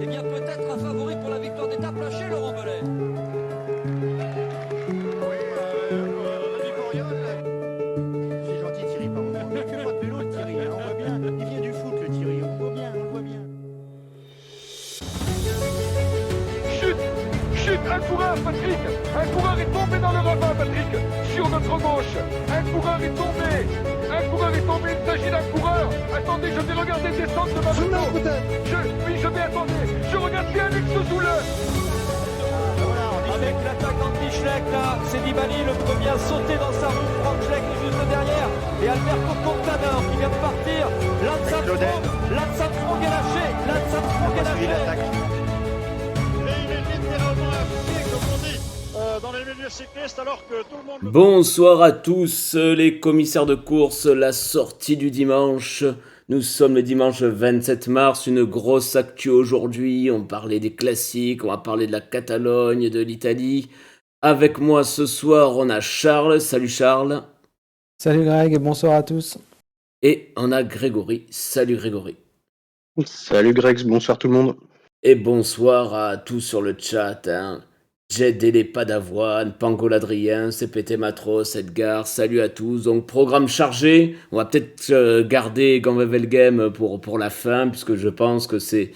eh bien peut-être un favori pour la victoire d'étape lâché, Laurent Belay. Oui, l'ami Coriol. C'est gentil Thierry, pardon. Il fait pas de vélo le Thierry, hein, on voit bien. Il vient du foot le Thierry, on voit bien, on voit bien. Chute, chute, un coureur, Patrick. Un coureur est tombé dans le ravin, Patrick. Sur notre gauche, un coureur est tombé. Un coureur est tombé, il s'agit d'un coureur. Attendez, je vais regarder descendre de ma moto. Oui, je vais attendre. Je regarde bien Alex Soule. Avec l'attaquant de Schleck là, c'est Nibali le premier à sauter dans sa roue. Frank Schleck est juste derrière. Et Alberto Contador qui vient de partir. Lance Armstrong est lâché. Lance Armstrong est lâché. Et il est littéralement un pied, comme on dit, dans les milieux cyclistes, alors que tout le monde... Bonsoir à tous les commissaires de course, la sortie du dimanche. Nous sommes le dimanche 27 mars, une grosse actu aujourd'hui. On parlait des classiques, on va parler de la Catalogne, de l'Italie. Avec moi ce soir, on a Charles. Salut Charles. Salut Greg, bonsoir à tous. Et on a Grégory. Salut Grégory. Salut Greg, bonsoir tout le monde. Et bonsoir à tous sur le chat. Jed et les Padavoine, Pangol Adrien, CPT Matros, Edgar, salut à tous. Donc programme chargé, on va peut-être garder Ganvevel Game pour la fin, puisque je pense que c'est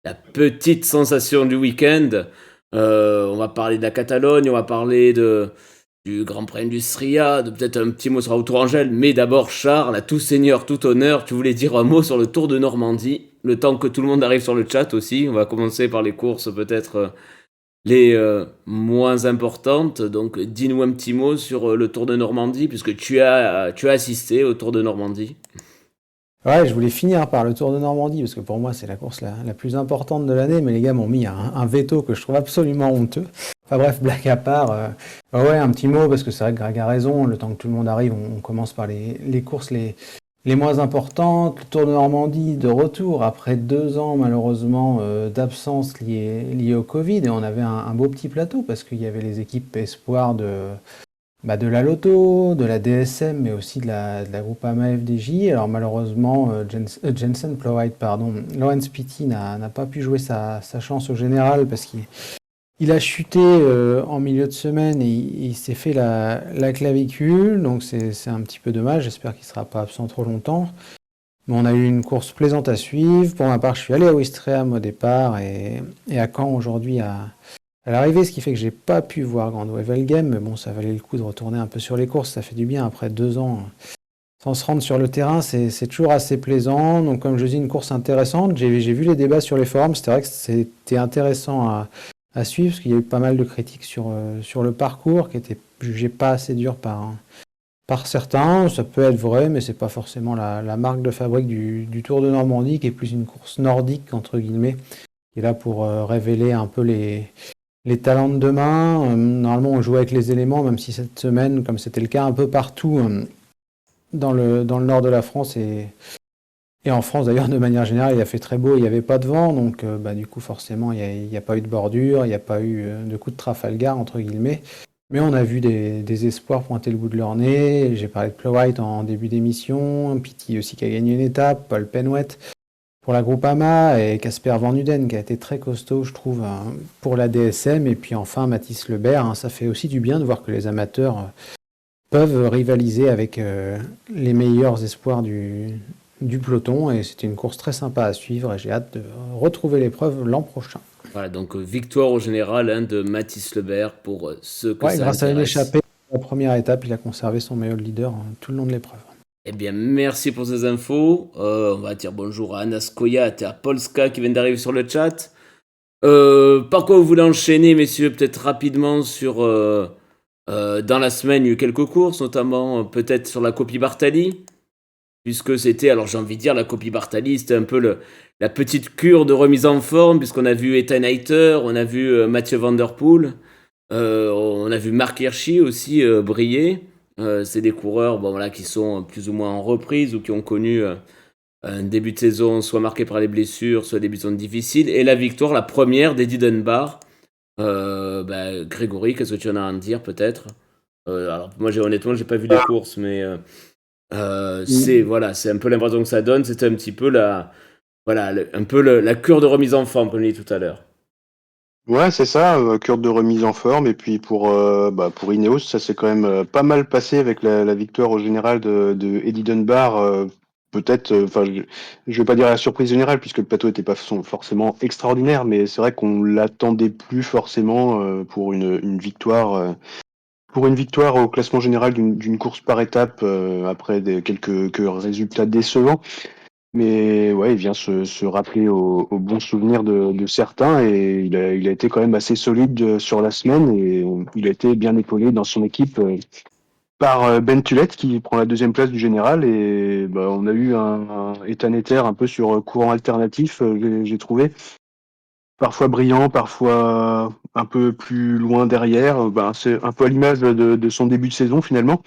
la petite sensation du week-end. On va parler de la Catalogne, on va parler du Grand Prix Industria, de peut-être un petit mot sur Autour-Angèle, mais d'abord Charles, à tout seigneur, tout honneur, tu voulais dire un mot sur le Tour de Normandie, le temps que tout le monde arrive sur le chat aussi. On va commencer par les courses peut-être... les moins importantes. Donc dis-nous un petit mot sur le Tour de Normandie, puisque tu as assisté au Tour de Normandie. Ouais, je voulais finir par le Tour de Normandie, parce que pour moi c'est la course la plus importante de l'année, mais les gars m'ont mis un veto que je trouve absolument honteux. Enfin bref, blague à part, ouais, un petit mot, parce que c'est vrai que Greg a raison, le temps que tout le monde arrive, on commence par les courses les moins importantes. Le Tour de Normandie de retour après 2 ans malheureusement d'absence liée au Covid, et on avait un beau petit plateau parce qu'il y avait les équipes espoirs de la Lotto, de la DSM, mais aussi de la Groupama FDJ. Alors malheureusement Jensen Plowight, Laurens Pitty n'a pas pu jouer sa chance au général parce qu'il a chuté en milieu de semaine et il s'est fait la clavicule, donc c'est un petit peu dommage. J'espère qu'il ne sera pas absent trop longtemps. Mais on a eu une course plaisante à suivre. Pour ma part, je suis allé à Ouistreham au départ et à Caen aujourd'hui à l'arrivée, ce qui fait que j'ai pas pu voir Grand-Wevelgem, mais bon, ça valait le coup de retourner un peu sur les courses. Ça fait du bien après 2 ans sans se rendre sur le terrain, c'est toujours assez plaisant. Donc comme je dis, une course intéressante. J'ai vu les débats sur les forums, c'était vrai que c'était intéressant à suivre, parce qu'il y a eu pas mal de critiques sur le parcours, qui était jugé pas assez dur par certains. Ça peut être vrai, mais c'est pas forcément la marque de fabrique du Tour de Normandie, qui est plus une course nordique, entre guillemets, qui est là pour révéler un peu les talents de demain. Normalement, on joue avec les éléments, même si cette semaine, comme c'était le cas un peu partout dans le nord de la France et en France d'ailleurs, de manière générale, il a fait très beau, il n'y avait pas de vent, donc du coup forcément il n'y a pas eu de bordure, il n'y a pas eu de coup de Trafalgar entre guillemets, mais on a vu des espoirs pointer le bout de leur nez. J'ai parlé de Plowight en début d'émission, Pitty aussi qui a gagné une étape, Paul Penwet pour la Groupama et Casper Van Uden qui a été très costaud je trouve pour la DSM, et puis enfin Mathis Lebert. Ça fait aussi du bien de voir que les amateurs peuvent rivaliser avec les meilleurs espoirs du peloton, et c'était une course très sympa à suivre et j'ai hâte de retrouver l'épreuve l'an prochain. Voilà, donc victoire au général de Mathis Lebert pour ceux que ça grâce à une intéresse. échappée, la première étape, il a conservé son maillot de leader tout le long de l'épreuve. Eh bien, merci pour ces infos. On va dire bonjour à Anas Koyat et à Polska qui viennent d'arriver sur le chat. Par quoi vous voulez enchaîner, messieurs, peut-être rapidement sur... dans la semaine, il y a eu quelques courses, notamment peut-être sur la Coppi Bartali, puisque c'était, alors j'ai envie de dire, la Coppi Bartali, c'était un peu la petite cure de remise en forme, puisqu'on a vu Ethan Hayter, on a vu Mathieu Van Der Poel, on a vu Marc Hirschi aussi briller. C'est des coureurs qui sont plus ou moins en reprise ou qui ont connu un début de saison soit marqué par les blessures, soit des début de saison difficiles. Et la victoire, la première d'Eddie Dunbar. Grégory, qu'est-ce que tu en as à en dire peut-être? Alors moi honnêtement j'ai pas vu les courses, mais c'est un peu l'impression que ça donne. C'était un petit peu Voilà, un peu la cure de remise en forme, comme je l'ai dit tout à l'heure. Ouais, c'est ça, cure de remise en forme. Et puis pour Ineos, ça s'est quand même pas mal passé avec la victoire au général de Eddie Dunbar. Peut-être, enfin, je vais pas dire la surprise générale puisque le plateau était pas forcément extraordinaire, mais c'est vrai qu'on l'attendait plus forcément pour une victoire au classement général d'une course par étape après quelques résultats décevants. Mais ouais, il vient se rappeler au bon souvenir de certains et il a été quand même assez solide sur la semaine et il a été bien épaulé dans son équipe par Ben Tullet qui prend la deuxième place du général et bah, on a eu un Ethan Ether un peu sur courant alternatif, j'ai trouvé. Parfois brillant, parfois un peu plus loin derrière. Ben, c'est un peu à l'image de son début de saison finalement.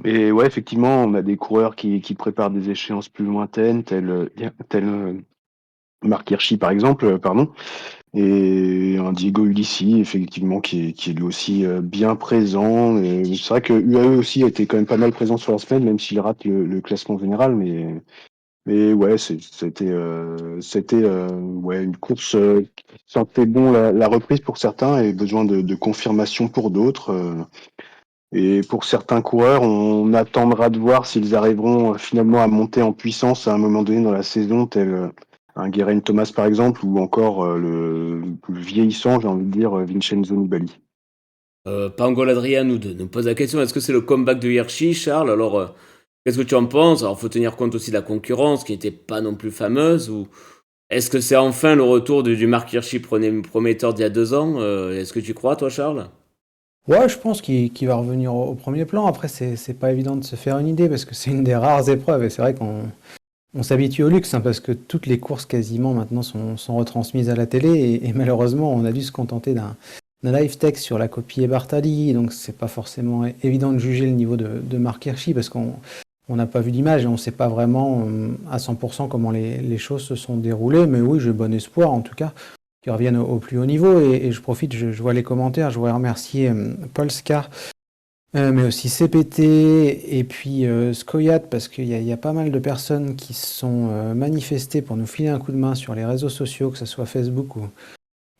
Et ouais, effectivement, on a des coureurs qui préparent des échéances plus lointaines, tel Marc Hirschi par exemple, pardon, et un Diego Ulissi, effectivement, qui est lui aussi bien présent. Et c'est vrai que UAE aussi a été quand même pas mal présent sur la semaine, même s'il rate le classement général, mais ouais, c'était ouais, une course qui sentait bon la reprise pour certains et besoin de confirmation pour d'autres. Et pour certains coureurs, on attendra de voir s'ils arriveront finalement à monter en puissance à un moment donné dans la saison, tel un Geraint Thomas par exemple, ou encore le vieillissant, j'ai envie de dire, Vincenzo Nibali. Pangol Adrien nous pose la question, est-ce que c'est le comeback de Hirschi, Charles? Alors, qu'est-ce que tu en penses? Alors, faut tenir compte aussi de la concurrence qui n'était pas non plus fameuse, ou est-ce que c'est enfin le retour du Marc Hirschi prometteur d'il y a 2 ans? Est-ce que tu crois, toi, Charles? Ouais, je pense qu'il va revenir au premier plan. Après, c'est pas évident de se faire une idée parce que c'est une des rares épreuves et c'est vrai qu'on s'habitue au luxe, hein, parce que toutes les courses quasiment maintenant sont retransmises à la télé et malheureusement on a dû se contenter d'un live text sur la copie Bartali, donc c'est pas forcément évident de juger le niveau de Marc Hirschi parce qu'on n'a pas vu d'image et on ne sait pas vraiment à 100% comment les choses se sont déroulées, mais oui, j'ai bon espoir en tout cas qu'ils reviennent au plus haut niveau et je profite, je vois les commentaires, je voudrais remercier Paul Scar, mais aussi CPT et puis Skoyat parce qu'il y a pas mal de personnes qui se sont manifestées pour nous filer un coup de main sur les réseaux sociaux, que ce soit Facebook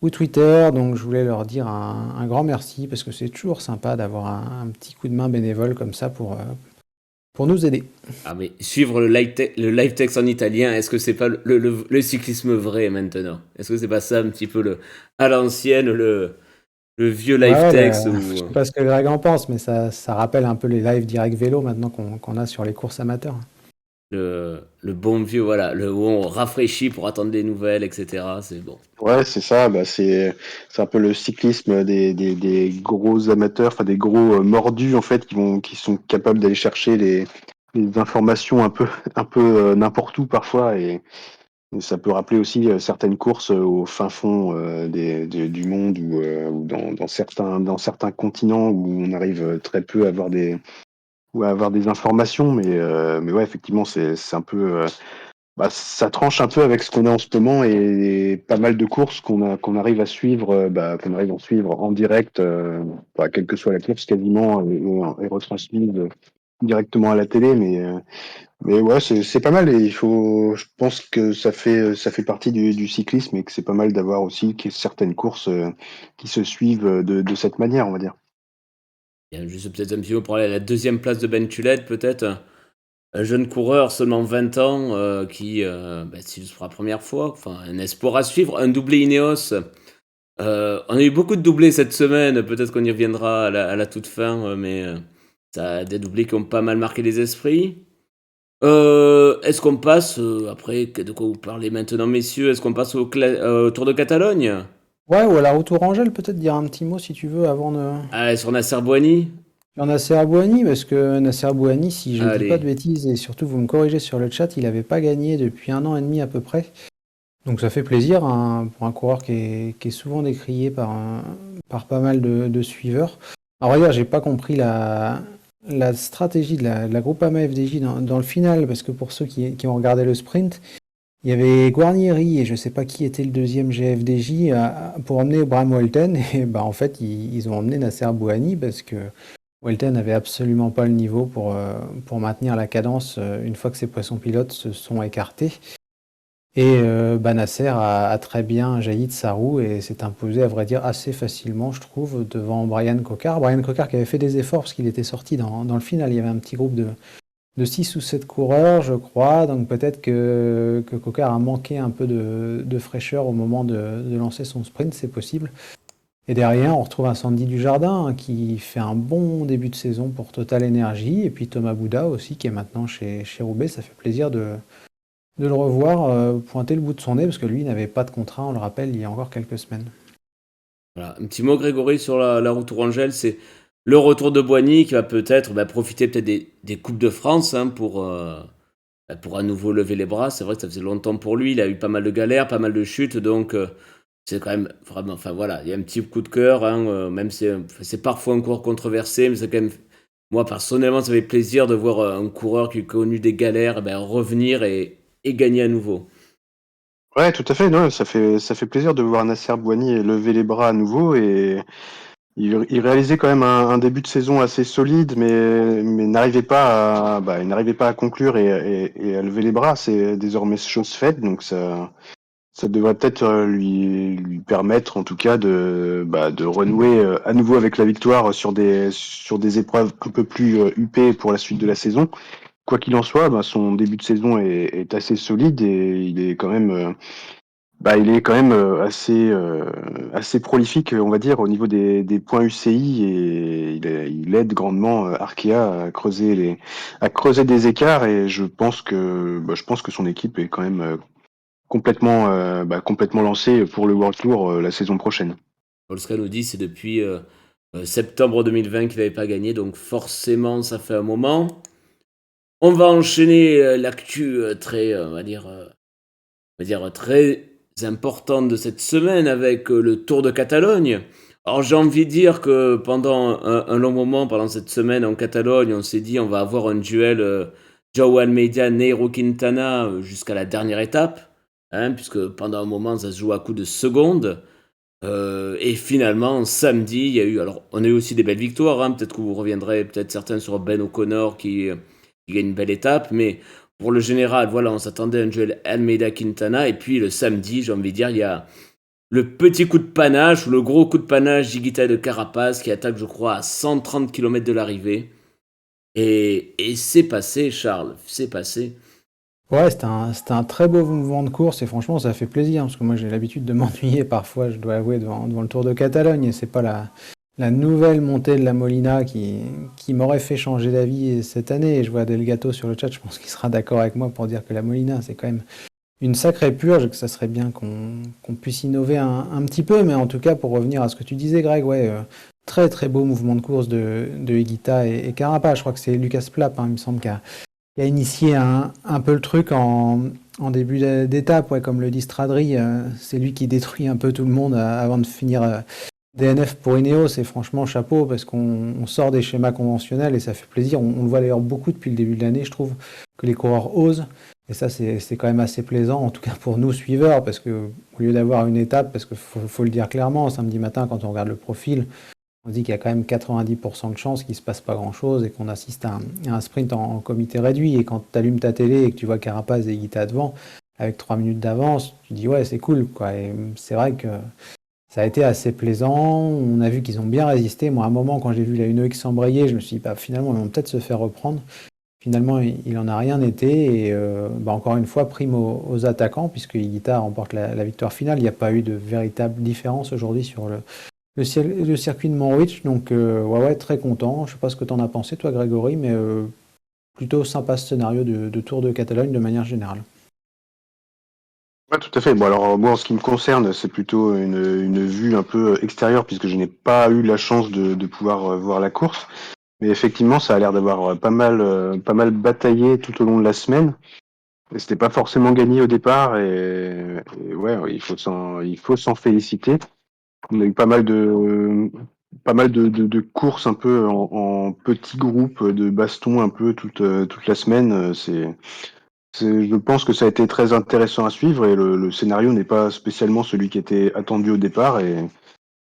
ou Twitter. Donc je voulais leur dire un grand merci parce que c'est toujours sympa d'avoir un petit coup de main bénévole comme ça pour nous aider. Ah, mais suivre le live text en italien, est-ce que c'est pas le cyclisme vrai maintenant? Est-ce que c'est pas ça un petit peu à l'ancienne, le vieux live Ouais, text je sais pas ce que Greg en pense, mais ça rappelle un peu les lives direct vélo maintenant qu'on a sur les courses amateurs. le bon vieux, voilà, où on rafraîchit pour attendre des nouvelles, etc. C'est bon. Ouais, c'est ça. Bah, c'est un peu le cyclisme des gros amateurs, enfin des gros mordus en fait, qui sont capables d'aller chercher les informations un peu n'importe où parfois et ça peut rappeler aussi certaines courses au fin fond du monde ou dans certains continents où on arrive très peu à avoir des informations, mais ouais, effectivement, c'est un peu bah, ça tranche un peu avec ce qu'on a en ce moment et pas mal de courses qu'on arrive à suivre, qu'on arrive à suivre en direct, bah, quelle que soit la course quasiment, et retransmise directement à la télé, mais ouais, c'est pas mal et je pense que ça fait partie du cyclisme et que c'est pas mal d'avoir aussi certaines courses qui se suivent de cette manière, on va dire. Il y a juste peut-être un petit mot pour aller à la deuxième place de Ben Tullet, peut-être. Un jeune coureur, seulement 20 ans, qui, bah, c'est juste pour la première fois, enfin, un espoir à suivre, un doublé Ineos. On a eu beaucoup de doublés cette semaine, peut-être qu'on y reviendra à la toute fin, mais ça a des doublés qui ont pas mal marqué les esprits. Est-ce qu'on passe, après, de quoi vous parlez maintenant, messieurs, est-ce qu'on passe au Tour de Catalogne? Ouais, ou à la route Orangelle, peut-être dire un petit mot si tu veux avant de. Ah, sur Nasser Bouhanni? Sur Nasser Bouhanni, parce que Nasser Bouhanni, si je dis pas de Allez. bêtises, et surtout vous me corrigez sur le chat, il n'avait pas gagné depuis 1 an et demi à peu près. Donc ça fait plaisir hein, pour un coureur qui est souvent décrié par pas mal de suiveurs. Alors regarde, j'ai pas compris la stratégie de la Groupama FDJ dans le final, parce que pour ceux qui ont regardé le sprint, il y avait Guarnieri et je sais pas qui était le deuxième GFDJ pour emmener Bram Welten, et bah en fait ils ont emmené Nasser Bouhanni parce que Welten n'avait absolument pas le niveau pour maintenir la cadence une fois que ses poissons pilotes se sont écartés. Et Nasser a très bien jailli de sa roue et s'est imposé, à vrai dire, assez facilement, je trouve, devant Brian Cocard. Brian Cocard qui avait fait des efforts parce qu'il était sorti dans le final. Il y avait un petit groupe de 6 ou 7 coureurs, je crois. Donc peut-être que Cocard a manqué un peu de fraîcheur au moment de lancer son sprint, c'est possible. Et derrière, on retrouve un Sandy Dujardin qui fait un bon début de saison pour Total Energy. Et puis Thomas Bouda aussi, qui est maintenant chez Roubaix. Ça fait plaisir de le revoir pointer le bout de son nez, parce que lui il n'avait pas de contrat, on le rappelle, il y a encore quelques semaines. Voilà. Un petit mot, Grégory, sur la route Tourangelle, c'est le retour de Boigny qui va peut-être profiter peut-être des Coupes de France pour à nouveau lever les bras. C'est vrai que ça faisait longtemps pour lui, il a eu pas mal de galères, pas mal de chutes, donc c'est quand même vraiment, enfin voilà, il y a un petit coup de cœur, même si c'est parfois un coureur controversé, mais c'est quand même, moi personnellement, ça fait plaisir de voir un coureur qui a connu des galères revenir et gagner à nouveau. Ouais, tout à fait. Non, ça fait plaisir de voir Nasser Bouhanni lever les bras à nouveau et il réalisait quand même un début de saison assez solide, mais il n'arrivait pas à conclure et à lever les bras. C'est désormais chose faite, donc ça devrait peut-être lui permettre, en tout cas, de renouer à nouveau avec la victoire sur des épreuves un peu plus huppées pour la suite de la saison. Quoi qu'il en soit, son début de saison est assez solide et il est quand même assez prolifique, on va dire, au niveau des points UCI et il aide grandement Arkea à creuser des écarts et je pense que son équipe est quand même complètement lancée pour le World Tour la saison prochaine. Polska nous dit c'est depuis septembre 2020 qu'il n'avait pas gagné, donc forcément ça fait un moment. On va enchaîner l'actu très, très importante de cette semaine avec le Tour de Catalogne. Alors j'ai envie de dire que pendant un long moment, pendant cette semaine en Catalogne, on s'est dit on va avoir un duel Joao Almeida, Nairo Quintana jusqu'à la dernière étape, puisque pendant un moment ça se joue à coup de secondes. Et finalement, samedi, il y a eu. Alors, on a eu aussi des belles victoires. Peut-être que vous reviendrez, peut-être certains sur Ben O'Connor qui gagne une belle étape. Mais pour le général, voilà, on s'attendait à un duel Almeida-Quintana. Et puis le samedi, j'ai envie de dire, il y a le petit coup de panache ou le gros coup de panache d'Higuita de Carapaz qui attaque, je crois, à 130 km de l'arrivée. Et c'est passé, Charles, c'est passé. Ouais, c'était un très beau mouvement de course et franchement ça fait plaisir, parce que moi j'ai l'habitude de m'ennuyer parfois, je dois avouer, devant le Tour de Catalogne, et c'est pas la nouvelle montée de la Molina qui m'aurait fait changer d'avis cette année. Et je vois Delgato sur le chat, je pense qu'il sera d'accord avec moi pour dire que la Molina c'est quand même une sacrée purge, que ça serait bien qu'on puisse innover un petit peu. Mais en tout cas, pour revenir à ce que tu disais, Greg, ouais, très très beau mouvement de course de Higuita et Carapaz. Je crois que c'est Lucas Plapp, il me semble, qui a initié un peu le truc en début d'étape, ouais, comme le dit Stradri. C'est lui qui détruit un peu tout le monde avant de finir DNF pour Ineos. Et franchement, chapeau, parce qu'on sort des schémas conventionnels et ça fait plaisir. On le voit d'ailleurs beaucoup depuis le début de l'année, je trouve, que les coureurs osent. Et ça, c'est quand même assez plaisant, en tout cas pour nous suiveurs, parce que au lieu d'avoir une étape, parce qu'il faut le dire clairement, samedi matin, quand on regarde le profil, on se dit qu'il y a quand même 90% de chances qu'il ne se passe pas grand-chose et qu'on assiste à un sprint en comité réduit. Et quand tu allumes ta télé et que tu vois Carapaz et Higuita devant, avec 3 minutes d'avance, tu dis ouais, c'est cool, quoi. Et c'est vrai que ça a été assez plaisant. On a vu qu'ils ont bien résisté. Moi, à un moment, quand j'ai vu la 1EX s'embrayer, je me suis dit, finalement, ils vont peut-être se faire reprendre. Finalement, il n'en a rien été. Et encore une fois, prime aux attaquants, puisque Higuita remporte la victoire finale. Il n'y a pas eu de véritable différence aujourd'hui sur le circuit de Montjuïc. Donc, ouais, très content. Je ne sais pas ce que tu en as pensé, toi, Grégory, mais plutôt sympa ce scénario de Tour de Catalogne de manière générale. Ouais, tout à fait. Bon, alors moi, en ce qui me concerne, c'est plutôt une vue un peu extérieure, puisque je n'ai pas eu la chance de pouvoir voir la course. Mais effectivement, ça a l'air d'avoir pas mal bataillé tout au long de la semaine. Et c'était pas forcément gagné au départ, et ouais, il faut s'en féliciter. On a eu pas mal de courses un peu en petits groupes de baston un peu toute la semaine. Je pense que ça a été très intéressant à suivre et le scénario n'est pas spécialement celui qui était attendu au départ et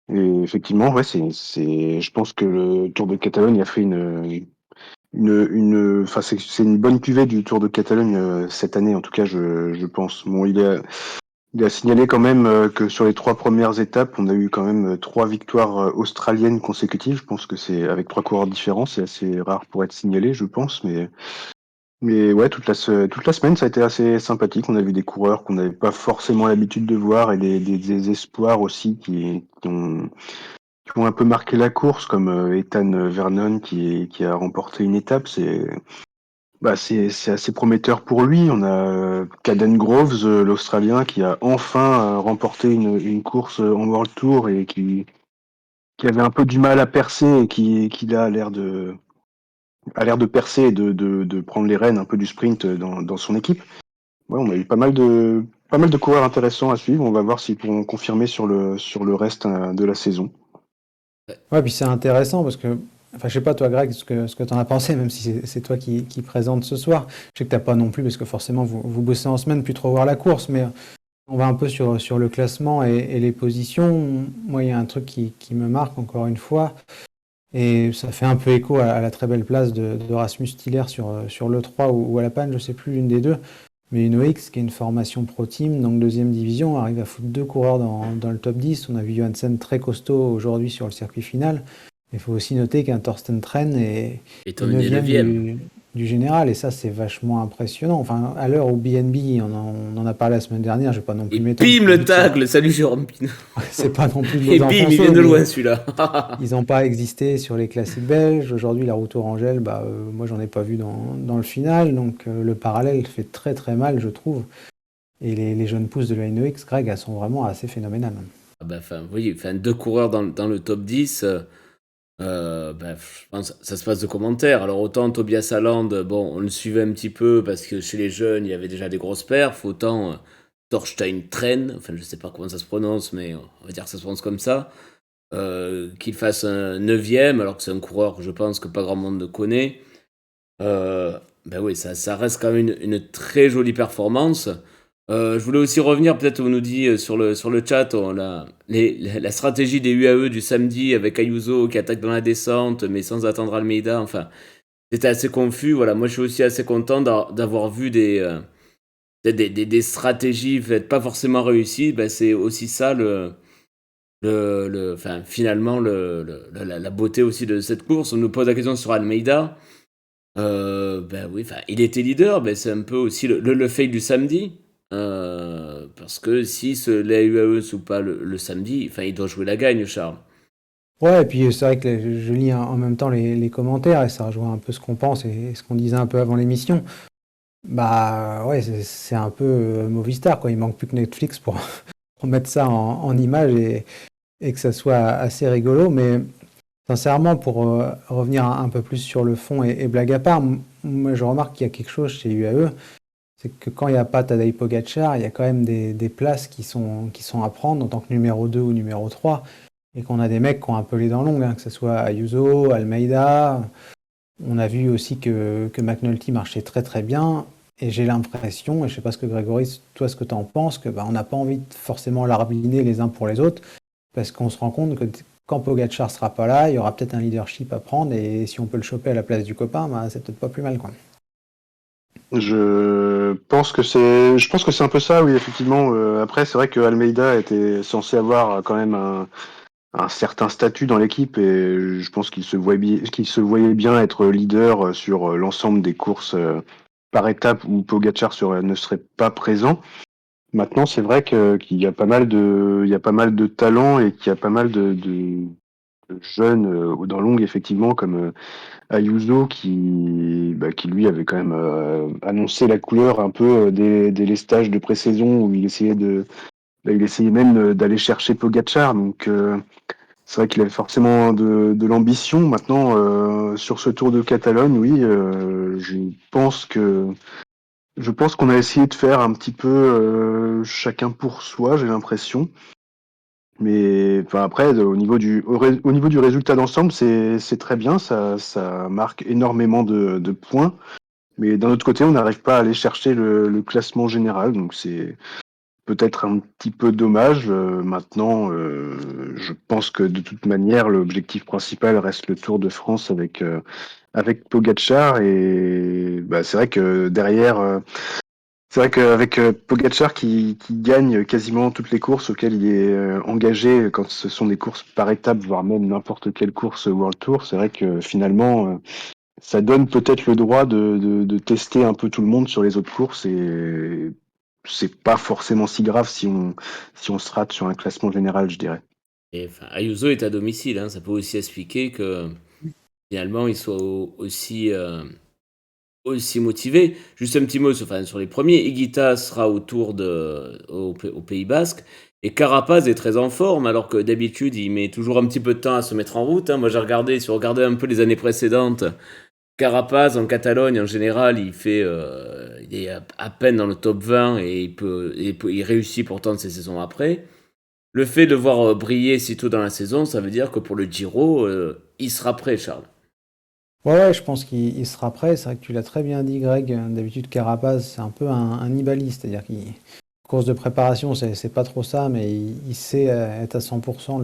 effectivement, ouais, je pense que le Tour de Catalogne a fait enfin, c'est une bonne cuvée du Tour de Catalogne cette année, en tout cas, je pense. Bon, il a signalé quand même que sur les 3 premières étapes, on a eu quand même 3 victoires australiennes consécutives. Je pense que c'est avec 3 coureurs différents, c'est assez rare pour être signalé, je pense. Mais ouais, toute la semaine, ça a été assez sympathique. On a vu des coureurs qu'on n'avait pas forcément l'habitude de voir et des espoirs aussi qui ont un peu marqué la course, comme Ethan Vernon qui a remporté une étape. C'est assez prometteur pour lui. On a Caden Groves, l'Australien, qui a enfin remporté une course en World Tour et qui avait un peu du mal à percer et qui là a l'air de percer et de prendre les rênes un peu du sprint dans son équipe. Ouais, on a eu pas mal de coureurs intéressants à suivre. On va voir s'ils pourront confirmer sur le reste de la saison. Ouais, puis c'est intéressant parce que, enfin, je sais pas toi, Greg, ce que t'en as pensé, même si c'est toi qui présente ce soir. Je sais que t'as pas non plus, parce que forcément vous bossez en semaine, plus trop voir la course, mais on va un peu sur le classement et les positions. Moi, il y a un truc qui me marque encore une fois, et ça fait un peu écho à la très belle place de Rasmus Tiller sur l'E3 ou à la Panne, je sais plus, l'une des deux. Mais une OX qui est une formation pro team, donc deuxième division, arrive à foutre 2 coureurs dans le top 10. On a vu Johansen très costaud aujourd'hui sur le circuit final. Il faut aussi noter qu'un Thorsten Tren est Et terminé 9e 9e. du général, et ça c'est vachement impressionnant. Enfin, à l'heure où BNB, on en a parlé la semaine dernière, je vais pas non Et plus m'étendre. bim le tacle, salut Jérôme Pinot. C'est pas non plus de Et nos bim, il enfoncer, vient de mais loin celui-là. ils n'ont pas existé sur les classiques belges. Aujourd'hui, la route Orangelle, moi j'en ai pas vu dans le final, donc le parallèle fait très très mal, je trouve. Et les jeunes pousses de la NOX, Greg, elles sont vraiment assez phénoménales. Ah bah, enfin, vous voyez, enfin, 2 coureurs dans le top 10, je pense que ça se passe de commentaires. Alors autant Tobias Haaland, bon, on le suivait un petit peu parce que chez les jeunes, il y avait déjà des grosses perfs, autant Thorstein Tren, enfin je sais pas comment ça se prononce, mais on va dire que ça se prononce comme ça, qu'il fasse un 9e, alors que c'est un coureur que je pense que pas grand monde ne connaît. Ben oui, ça reste quand même une très jolie performance. Je voulais aussi revenir, peut-être on nous dit sur le chat, la stratégie des UAE du samedi avec Ayuso qui attaque dans la descente mais sans attendre Almeida, enfin c'était assez confus. Voilà, moi je suis aussi assez content d'avoir vu des stratégies peut-être pas forcément réussies. Ben, c'est aussi ça enfin, finalement la beauté aussi de cette course. On nous pose la question sur Almeida. Ben oui, enfin, il était leader, ben c'est un peu aussi le fail du samedi. Parce que si les UAE sont pas le samedi, enfin, il doit jouer la gagne, Charles. Ouais, et puis c'est vrai que je lis en même temps les commentaires, et ça rejoint un peu ce qu'on pense et ce qu'on disait un peu avant l'émission. Bah ouais, c'est un peu Movistar, quoi. Il manque plus que Netflix pour mettre ça en image et que ça soit assez rigolo. Mais sincèrement, pour revenir un peu plus sur le fond et blague à part, moi je remarque qu'il y a quelque chose chez UAE, c'est que quand il n'y a pas Tadej Pogacar, il y a quand même des places qui sont à prendre en tant que numéro 2 ou numéro 3, et qu'on a des mecs qui ont un peu les dents longues, hein, que ce soit Ayuso, Almeida. On a vu aussi que McNulty marchait très très bien, et j'ai l'impression, et je sais pas ce que Grégory, toi ce que tu en penses, que on n'a pas envie de forcément larbiner les uns pour les autres, parce qu'on se rend compte que quand Pogacar sera pas là, il y aura peut-être un leadership à prendre, et si on peut le choper à la place du copain, c'est peut-être pas plus mal, quoi. Je pense que c'est un peu ça, oui, effectivement. Après, c'est vrai que Almeida était censé avoir quand même un certain statut dans l'équipe et je pense qu'il se voyait bien être leader sur l'ensemble des courses par étape où Pogacar ne serait pas présent. Maintenant, c'est vrai qu'il y a il y a pas mal de talents et qu'il y a pas mal de jeunes dans longue, effectivement, comme Ayuso qui lui avait quand même annoncé la couleur un peu dès les stages de pré-saison où il essayait même d'aller chercher Pogacar. Donc c'est vrai qu'il avait forcément de l'ambition. Maintenant, sur ce Tour de Catalogne, oui, je pense qu'on a essayé de faire un petit peu chacun pour soi, j'ai l'impression. Mais enfin, après, au niveau du résultat d'ensemble, c'est très bien, ça marque énormément de points. Mais d'un autre côté, on n'arrive pas à aller chercher le classement général, donc c'est peut-être un petit peu dommage. Maintenant, je pense que de toute manière, l'objectif principal reste le Tour de France avec Pogacar et c'est vrai que derrière, c'est vrai qu'avec Pogacar qui gagne quasiment toutes les courses auxquelles il est engagé, quand ce sont des courses par étapes, voire même n'importe quelle course World Tour, c'est vrai que finalement, ça donne peut-être le droit de tester un peu tout le monde sur les autres courses et c'est pas forcément si grave si on se rate sur un classement général, je dirais. Et enfin, Ayuso est à domicile, hein, ça peut aussi expliquer que finalement il soit aussi motivé. Juste un petit mot sur les premiers. Higuita sera au Pays Basque. Et Carapaz est très en forme, alors que d'habitude, il met toujours un petit peu de temps à se mettre en route, hein. Moi, si vous regardez un peu les années précédentes, Carapaz en Catalogne, en général, il est à peine dans le top 20 et il réussit pourtant ses saisons après. Le fait de voir briller si tôt dans la saison, ça veut dire que pour le Giro, il sera prêt, Charles. Ouais, je pense qu'il sera prêt. C'est vrai que tu l'as très bien dit, Greg. D'habitude, Carapaz, c'est un peu un nibali, c'est-à-dire qu'il course de préparation, c'est pas trop ça, mais il sait être à 100%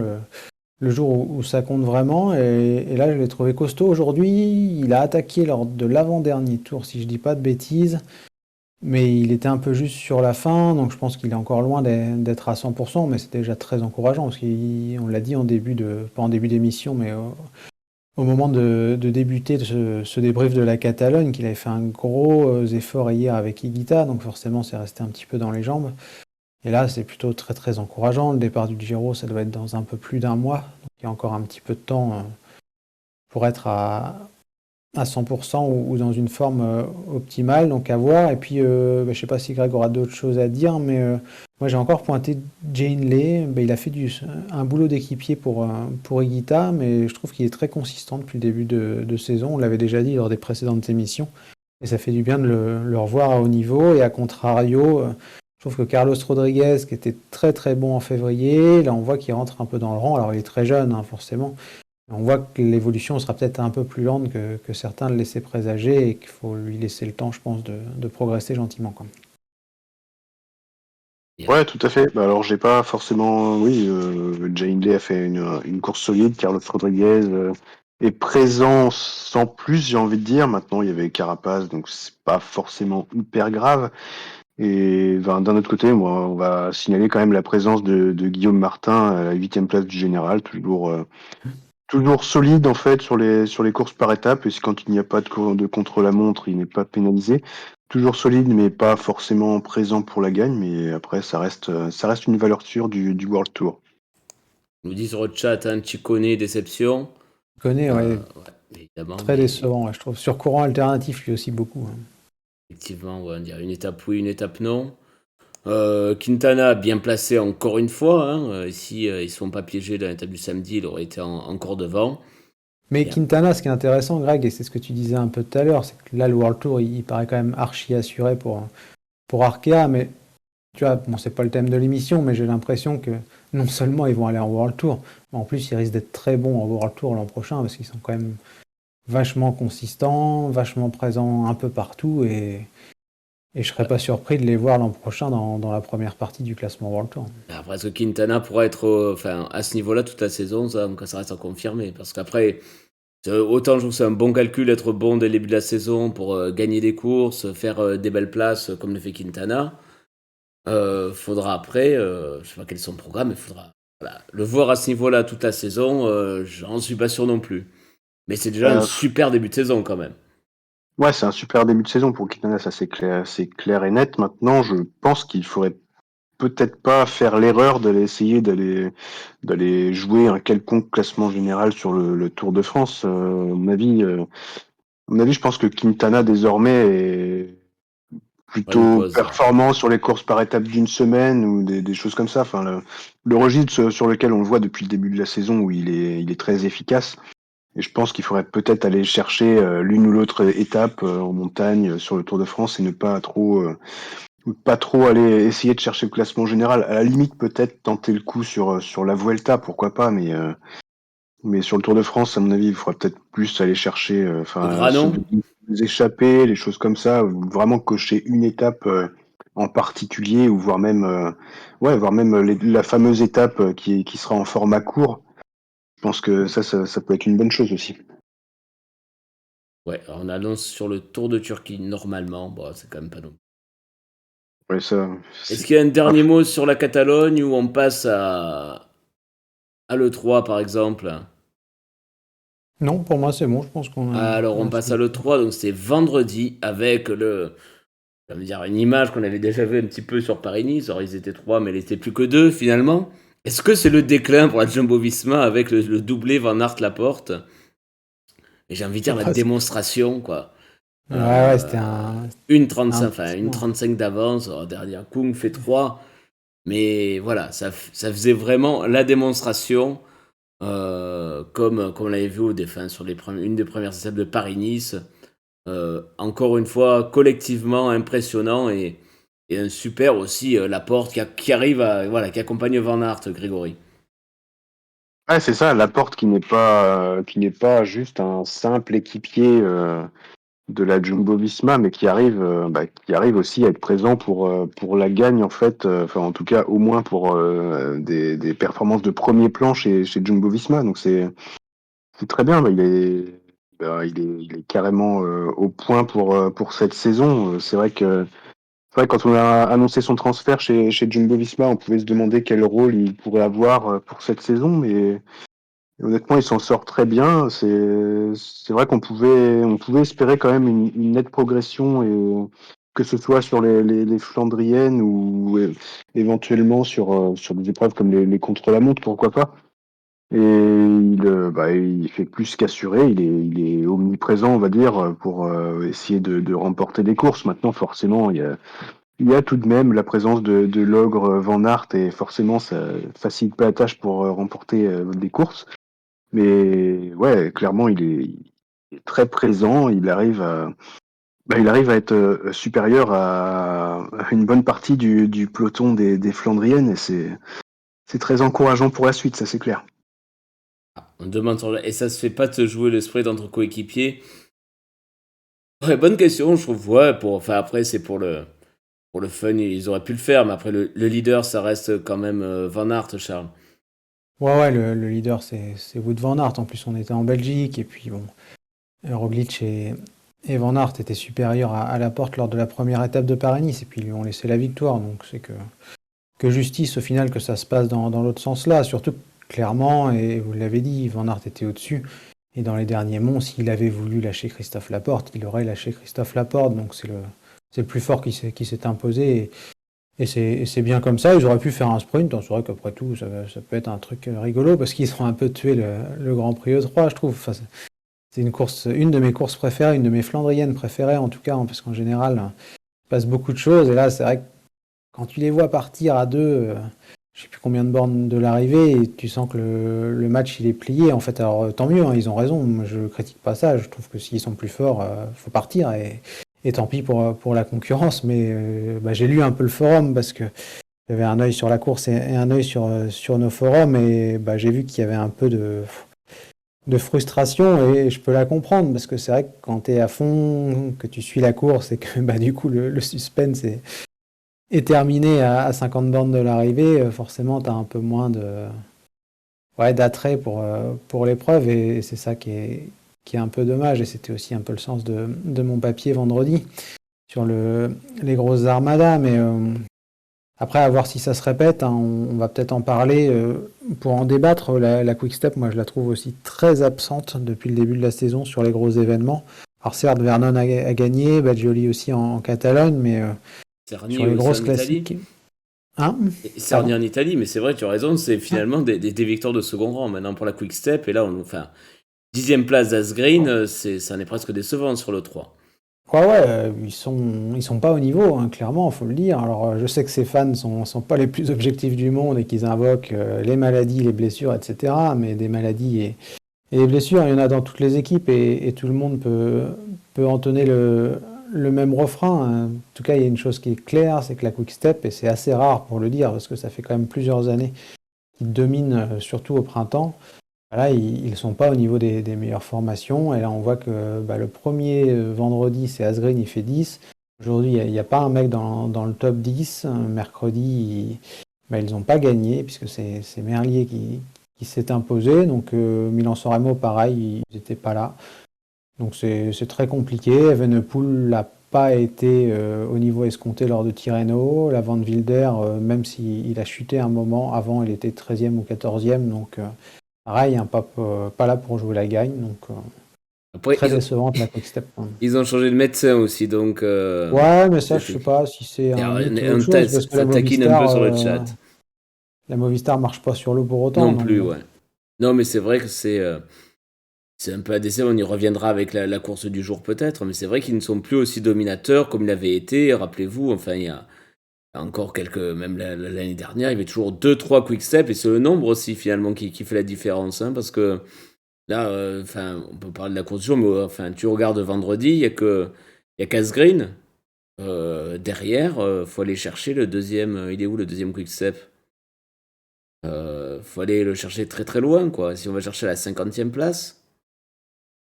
le jour où ça compte vraiment. Et là, je l'ai trouvé costaud aujourd'hui. Il a attaqué lors de l'avant-dernier tour, si je dis pas de bêtises. Mais il était un peu juste sur la fin, donc je pense qu'il est encore loin d'être à 100%, mais c'est déjà très encourageant, parce qu'on l'a dit pas en début d'émission, mais au moment de débuter ce débrief de la Catalogne, qu'il avait fait un gros effort hier avec Higuita, donc forcément c'est resté un petit peu dans les jambes. Et là, c'est plutôt très très encourageant. Le départ du Giro, ça doit être dans un peu plus d'un mois, donc il y a encore un petit peu de temps pour être à 100% ou dans une forme optimale, donc à voir. Et puis, je sais pas si Greg aura d'autres choses à dire, mais moi j'ai encore pointé Jane Lay. Il a fait un boulot d'équipier pour Higuita, mais je trouve qu'il est très consistant depuis le début de saison. On l'avait déjà dit lors des précédentes émissions, et ça fait du bien de le revoir à haut niveau. Et à contrario, je trouve que Carlos Rodriguez, qui était très très bon en février, là on voit qu'il rentre un peu dans le rang. Alors il est très jeune, hein, forcément. On voit que l'évolution sera peut-être un peu plus lente que certains le laissaient présager et qu'il faut lui laisser le temps, je pense, de progresser gentiment, quoi. Ouais, tout à fait. Alors, j'ai pas forcément. Oui, Jay Hindley a fait une course solide. Carlos Rodriguez est présent sans plus, j'ai envie de dire. Maintenant, il y avait Carapaz, donc c'est pas forcément hyper grave. Et d'un autre côté, moi, on va signaler quand même la présence de Guillaume Martin à la 8e place du général, toujours solide en fait sur les courses par étapes. Et quand il n'y a pas de contre-la-montre, il n'est pas pénalisé. Toujours solide, mais pas forcément présent pour la gagne. Mais après, ça reste une valeur sûre du World Tour. On nous dit sur le chat, hein, Ciccone, déception. Je connais, ouais, Évidemment. très décevant, ouais, je trouve. Sur courant alternatif, lui aussi, beaucoup, hein. Effectivement, ouais, on dirait une étape oui, une étape non. Quintana bien placé encore une fois, hein. Si ils ne se font pas piéger dans l'étape du samedi, il aurait été encore devant. Mais Bien. Quintana, ce qui est intéressant, Greg, et c'est ce que tu disais un peu tout à l'heure, c'est que là, le World Tour, il paraît quand même archi assuré pour Arkea, mais tu vois, bon, c'est pas le thème de l'émission, mais j'ai l'impression que non seulement ils vont aller en World Tour, mais en plus, ils risquent d'être très bons en World Tour l'an prochain, parce qu'ils sont quand même vachement consistants, vachement présents un peu partout, et je serais pas surpris de les voir l'an prochain dans la première partie du classement World Tour. Après, est-ce que Quintana pourra être à ce niveau-là toute la saison, ça reste à confirmer. Parce qu'après, autant je trouve que c'est un bon calcul d'être bon dès le début de la saison pour gagner des courses, faire des belles places comme le fait Quintana. Faudra après, je sais pas quel est son programme, mais faudra le voir à ce niveau-là toute la saison, j'en suis pas sûr non plus. Mais c'est déjà un super début de saison quand même. Ouais, c'est un super début de saison pour Quintana, ça c'est clair et net. Maintenant, je pense qu'il faudrait peut-être pas faire l'erreur d'aller jouer un quelconque classement général sur le Tour de France. À mon avis, je pense que Quintana désormais est Ouais, une plutôt pause. performant sur les courses par étapes d'une semaine ou des choses comme ça. Enfin, le registre sur lequel on le voit depuis le début de la saison où il est très efficace. Et je pense qu'il faudrait peut-être aller chercher l'une ou l'autre étape en montagne sur le Tour de France et ne pas trop aller essayer de chercher le classement général. À la limite, peut-être tenter le coup sur la Vuelta, pourquoi pas, mais sur le Tour de France, à mon avis, il faudra peut-être plus aller chercher Le Granon. les échappées, les choses comme ça, ou vraiment cocher une étape en particulier, ou voire même la fameuse étape qui sera en format court. Je pense que ça peut être une bonne chose aussi. Ouais, alors on annonce sur le Tour de Turquie normalement. Bon, c'est quand même pas non. Ouais, ça, Est-ce c'est- qu'il y a un ah, dernier mot sur la Catalogne ou on passe à l'E3 par exemple? Non, pour moi c'est bon, je pense Alors qu'on on a passe fini. à l'E3, donc c'est vendredi avec ça veut dire une image qu'on avait déjà vue un petit peu sur Paris-Nice. Alors ils étaient trois, mais ils étaient plus que deux finalement. Est-ce que c'est le déclin pour la Jumbo-Visma avec le doublé Van Aert-Laporte? Et j'ai envie de dire la Après, démonstration, quoi. ouais, c'était un, 1,35, un enfin petit une point. 35 d'avance. Alors, derrière Kung fait 3. Mais voilà, ça faisait vraiment la démonstration, comme on l'avait vu enfin, sur une des premières étapes de Paris-Nice. Encore une fois, collectivement impressionnant et un super aussi Laporte qui arrive voilà, qui accompagne Van Aert, Grégory. ouais, c'est ça, Laporte qui n'est pas juste un simple équipier de la Jumbo-Visma, mais qui arrive aussi à être présent pour la gagne en fait, enfin en tout cas au moins pour des performances de premier plan chez Jumbo-Visma. Donc c'est très bien. Il est carrément au point pour cette saison. C'est vrai, quand on a annoncé son transfert chez Jumbo-Visma, on pouvait se demander quel rôle il pourrait avoir pour cette saison, mais honnêtement, il s'en sort très bien. C'est vrai qu'on pouvait espérer quand même une nette progression, et que ce soit sur les Flandriennes ou éventuellement sur des épreuves comme les contre-la-montre, pourquoi pas. Et il fait plus qu'assurer. Il est omniprésent, on va dire, pour essayer de remporter des courses. Maintenant, forcément, il y a tout de même la présence de l'ogre Van Aert, et forcément, ça facilite pas la tâche pour remporter des courses. Mais ouais, clairement, il est très présent. Il arrive à être supérieur à une bonne partie du peloton des Flandriennes, et c'est très encourageant pour la suite, ça c'est clair. On demande et ça se fait pas de se jouer le sprint entre coéquipiers. Ouais, bonne question, je trouve. Ouais, enfin après c'est pour le fun, ils auraient pu le faire, mais après le leader ça reste quand même Van Aert, Charles. Ouais, le leader c'est Wout van Aert. En plus, on était en Belgique et puis bon, Roglic et Van Aert étaient supérieurs à Laporte lors de la première étape de Paris-Nice et puis ils lui ont laissé la victoire. Donc c'est que justice au final que ça se passe dans l'autre sens-là. Surtout que, clairement, et vous l'avez dit, Van Aert était au-dessus. Et dans les derniers monts, s'il avait voulu lâcher Christophe Laporte, il aurait lâché Christophe Laporte. Donc c'est le plus fort qui s'est imposé. Et c'est bien comme ça. Ils auraient pu faire un sprint. C'est vrai qu'après tout, ça peut être un truc rigolo parce qu'ils ont un peu tué le Grand Prix E3, je trouve. Enfin, c'est une de mes courses préférées, une de mes Flandriennes préférées en tout cas, hein, parce qu'en général, il se passe beaucoup de choses. Et là, c'est vrai que quand tu les vois partir à deux, je sais plus combien de bornes de l'arrivée, et tu sens que le match il est plié. En fait, alors tant mieux, hein, ils ont raison. Moi, je critique pas ça. Je trouve que s'ils sont plus forts, faut partir et tant pis pour la concurrence. Mais j'ai lu un peu le forum parce que j'avais un œil sur la course et un œil sur nos forums, et j'ai vu qu'il y avait un peu de frustration, et je peux la comprendre parce que c'est vrai que quand tu es à fond, que tu suis la course et que du coup le suspense est terminé à 50 bornes de l'arrivée, forcément tu as un peu moins d'attrait pour l'épreuve, et c'est ça qui est un peu dommage, et c'était aussi un peu le sens de mon papier vendredi sur les grosses armadas. Mais après, à voir si ça se répète, hein, on va peut-être en parler pour en débattre. La Quick Step, moi je la trouve aussi très absente depuis le début de la saison sur les gros événements. Alors certes, Vernon a gagné, Badjoli aussi en Catalogne, mais Cerny sur les aussi grosses en Italie. classiques... Hein? Cerny Pardon? en Italie, mais c'est vrai, tu as raison, c'est finalement des victoires de second rang maintenant pour la Quick Step. Et là, enfin, 10e place d'Asgreen, ça en est presque décevant sur le 3. Ouais, ils sont pas au niveau, hein, clairement, faut le dire. Alors, je sais que ces fans sont pas les plus objectifs du monde et qu'ils invoquent les maladies, les blessures, etc. Mais des maladies et des blessures, il y en a dans toutes les équipes, et tout le monde peut entonner le même refrain, hein. En tout cas, il y a une chose qui est claire, c'est que la Quick Step, et c'est assez rare pour le dire parce que ça fait quand même plusieurs années qu'ils dominent, surtout au printemps. Là, ils ne sont pas au niveau des meilleures formations. Et là, on voit que le premier vendredi, c'est Asgreen, il fait 10. Aujourd'hui, il n'y a pas un mec dans le top 10. Mercredi, ils n'ont pas gagné, puisque c'est Merlier qui s'est imposé. Donc, Milan-San Remo, pareil, ils n'étaient pas là. Donc c'est très compliqué. Evenepoel n'a pas été au niveau escompté lors de Tirreno. La Van Wilder, même s'il a chuté un moment, avant il était 13e ou 14e. Donc pareil, hein, pas là pour jouer la gagne. Donc Après, très décevante la Quick-Step. ils ont changé de médecin aussi, donc... Ouais, mais ça, je c'était- sais pas si c'est Et un alors, mythe ou on autre chose, parce que ça taquine un peu sur le chat. la Movistar marche pas sur l'eau pour autant. Non Donc plus, bon. ouais. Non, mais c'est vrai que c'est un peu à décès. On y reviendra avec la course du jour peut-être, mais c'est vrai qu'ils ne sont plus aussi dominateurs comme ils l'avaient été. Rappelez-vous, enfin, il y a encore quelques... Même l'année dernière, il y avait toujours 2-3 quick-step, et c'est le nombre aussi, finalement, qui fait la différence. Hein, parce que là, enfin, on peut parler de la course du jour, mais enfin, tu regardes vendredi, il y a Casgreen. Derrière, faut aller chercher le deuxième. Il est où le deuxième quick-step? Faut aller le chercher très très loin, quoi. Si on va chercher la 50e place,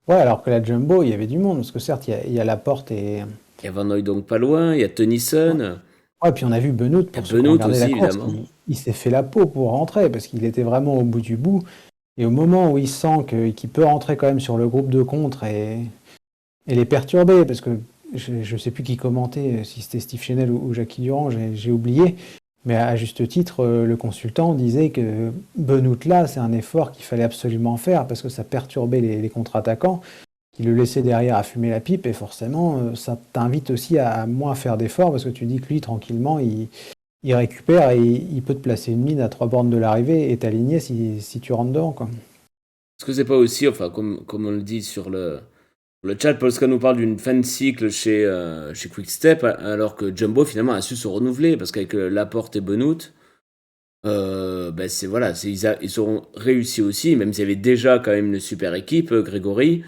Ouais, alors que la Jumbo, il y avait du monde, parce que certes, il y a Laporte et... il y a Van Hooydonk pas loin, il y a Tennyson, Ouais, puis on a vu Benoît, il y a pour ceux qui ont Benoît regardé aussi, la course, évidemment. il s'est fait la peau pour rentrer, parce qu'il était vraiment au bout du bout. Et au moment où il sent qu'il peut rentrer quand même sur le groupe de contre et les perturber, parce que je ne sais plus qui commentait, si c'était Steve Chenel ou Jackie Durand, j'ai oublié. Mais à juste titre, le consultant disait que Benoît là, c'est un effort qu'il fallait absolument faire, parce que ça perturbait les contre-attaquants, qui le laissaient derrière à fumer la pipe, et forcément, ça t'invite aussi à moins faire d'efforts, parce que tu dis que lui, tranquillement, il récupère et il peut te placer une mine à 3 bornes de l'arrivée et t'aligner si tu rentres dedans, quoi. Est-ce que c'est pas aussi, enfin, comme on le dit sur le chat, Polska nous parle d'une fin de cycle chez Quickstep, alors que Jumbo finalement a su se renouveler, parce qu'avec Laporte et Benoît, ben c'est voilà, ils ont réussi aussi, même s'il y avait déjà quand même une super équipe, Grégory,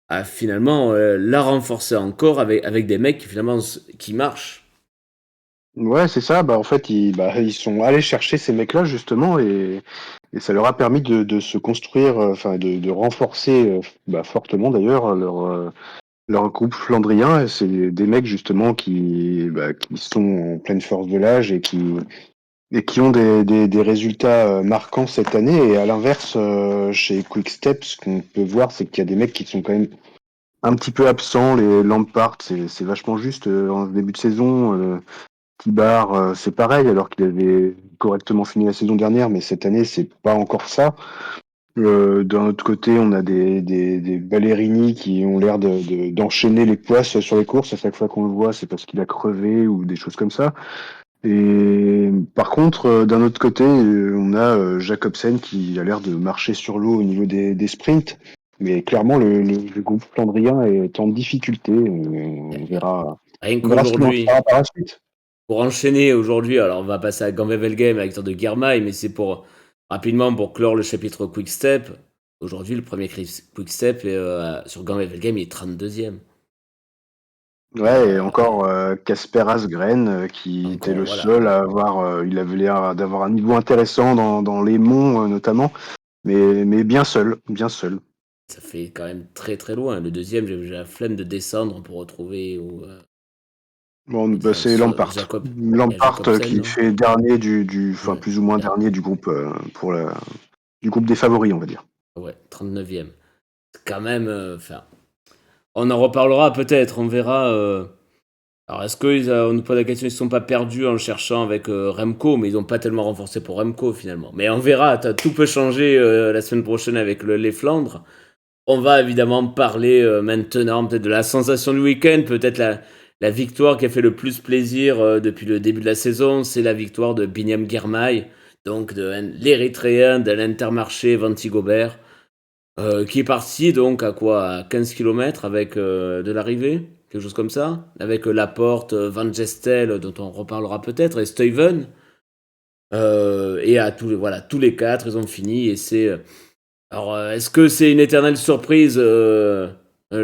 à finalement la renforcer encore avec des mecs qui finalement qui marchent. Ouais, c'est ça. Bah, en fait, ils sont allés chercher ces mecs-là, justement, et ça leur a permis de se construire, enfin, de renforcer, fortement d'ailleurs, leur groupe flandrien. Et c'est des mecs, justement, qui sont en pleine force de l'âge et qui ont des résultats marquants cette année. Et à l'inverse, chez Quick-Step, ce qu'on peut voir, c'est qu'il y a des mecs qui sont quand même un petit peu absents. Les Lampard, c'est vachement juste en début de saison. Tibar, c'est pareil, alors qu'il avait correctement fini la saison dernière, mais cette année, c'est pas encore ça. D'un autre côté, on a des Ballerini qui ont l'air d'enchaîner les poisses sur les courses. À chaque fois qu'on le voit, c'est parce qu'il a crevé ou des choses comme ça. Et par contre, d'un autre côté, on a Jacobsen qui a l'air de marcher sur l'eau au niveau des sprints. Mais clairement, le groupe flandrien est en difficulté. On verra, Rien on verra ce qu'il en qu'aujourd'hui, sera par la suite. pour enchaîner aujourd'hui, alors on va passer à Game avec Victor de Guermail, mais c'est rapidement pour clore le chapitre Quick Step. Aujourd'hui, le premier Quick Step sur Game il est 32e. Ouais, et encore Casper Asgreen qui était Encore, le voilà. seul à avoir, il avait l'air d'avoir un niveau intéressant dans les monts notamment, mais bien seul, bien seul. Ça fait quand même très très loin. Le deuxième, j'ai la flemme de descendre pour retrouver Bon, bah, c'est Lampard. Il y a Lampard Jacobsen, qui non? fait dernier enfin Ouais, plus ou moins dernier. dernier du groupe du groupe des favoris, on va dire. Ouais, 39e. C'est quand même, enfin, on en reparlera peut-être, on verra. Alors, est-ce on nous pose la question, ils ne se sont pas perdus en le cherchant avec Remco, mais ils n'ont pas tellement renforcé pour Remco finalement. Mais on verra, tout peut changer la semaine prochaine avec les Flandres. On va évidemment parler maintenant peut-être de la sensation du week-end, peut-être la victoire qui a fait le plus plaisir depuis le début de la saison, c'est la victoire de Binyam Girmay, donc de l'Érythréen de l'Intermarché Vanti Gobert, qui est parti donc à quoi, à 15 km avec de l'arrivée, quelque chose comme ça, avec Laporte, Van Gestel, dont on reparlera peut-être, et Stuyven. Et à tous les quatre, ils ont fini, et c'est... alors, est-ce que c'est une éternelle surprise,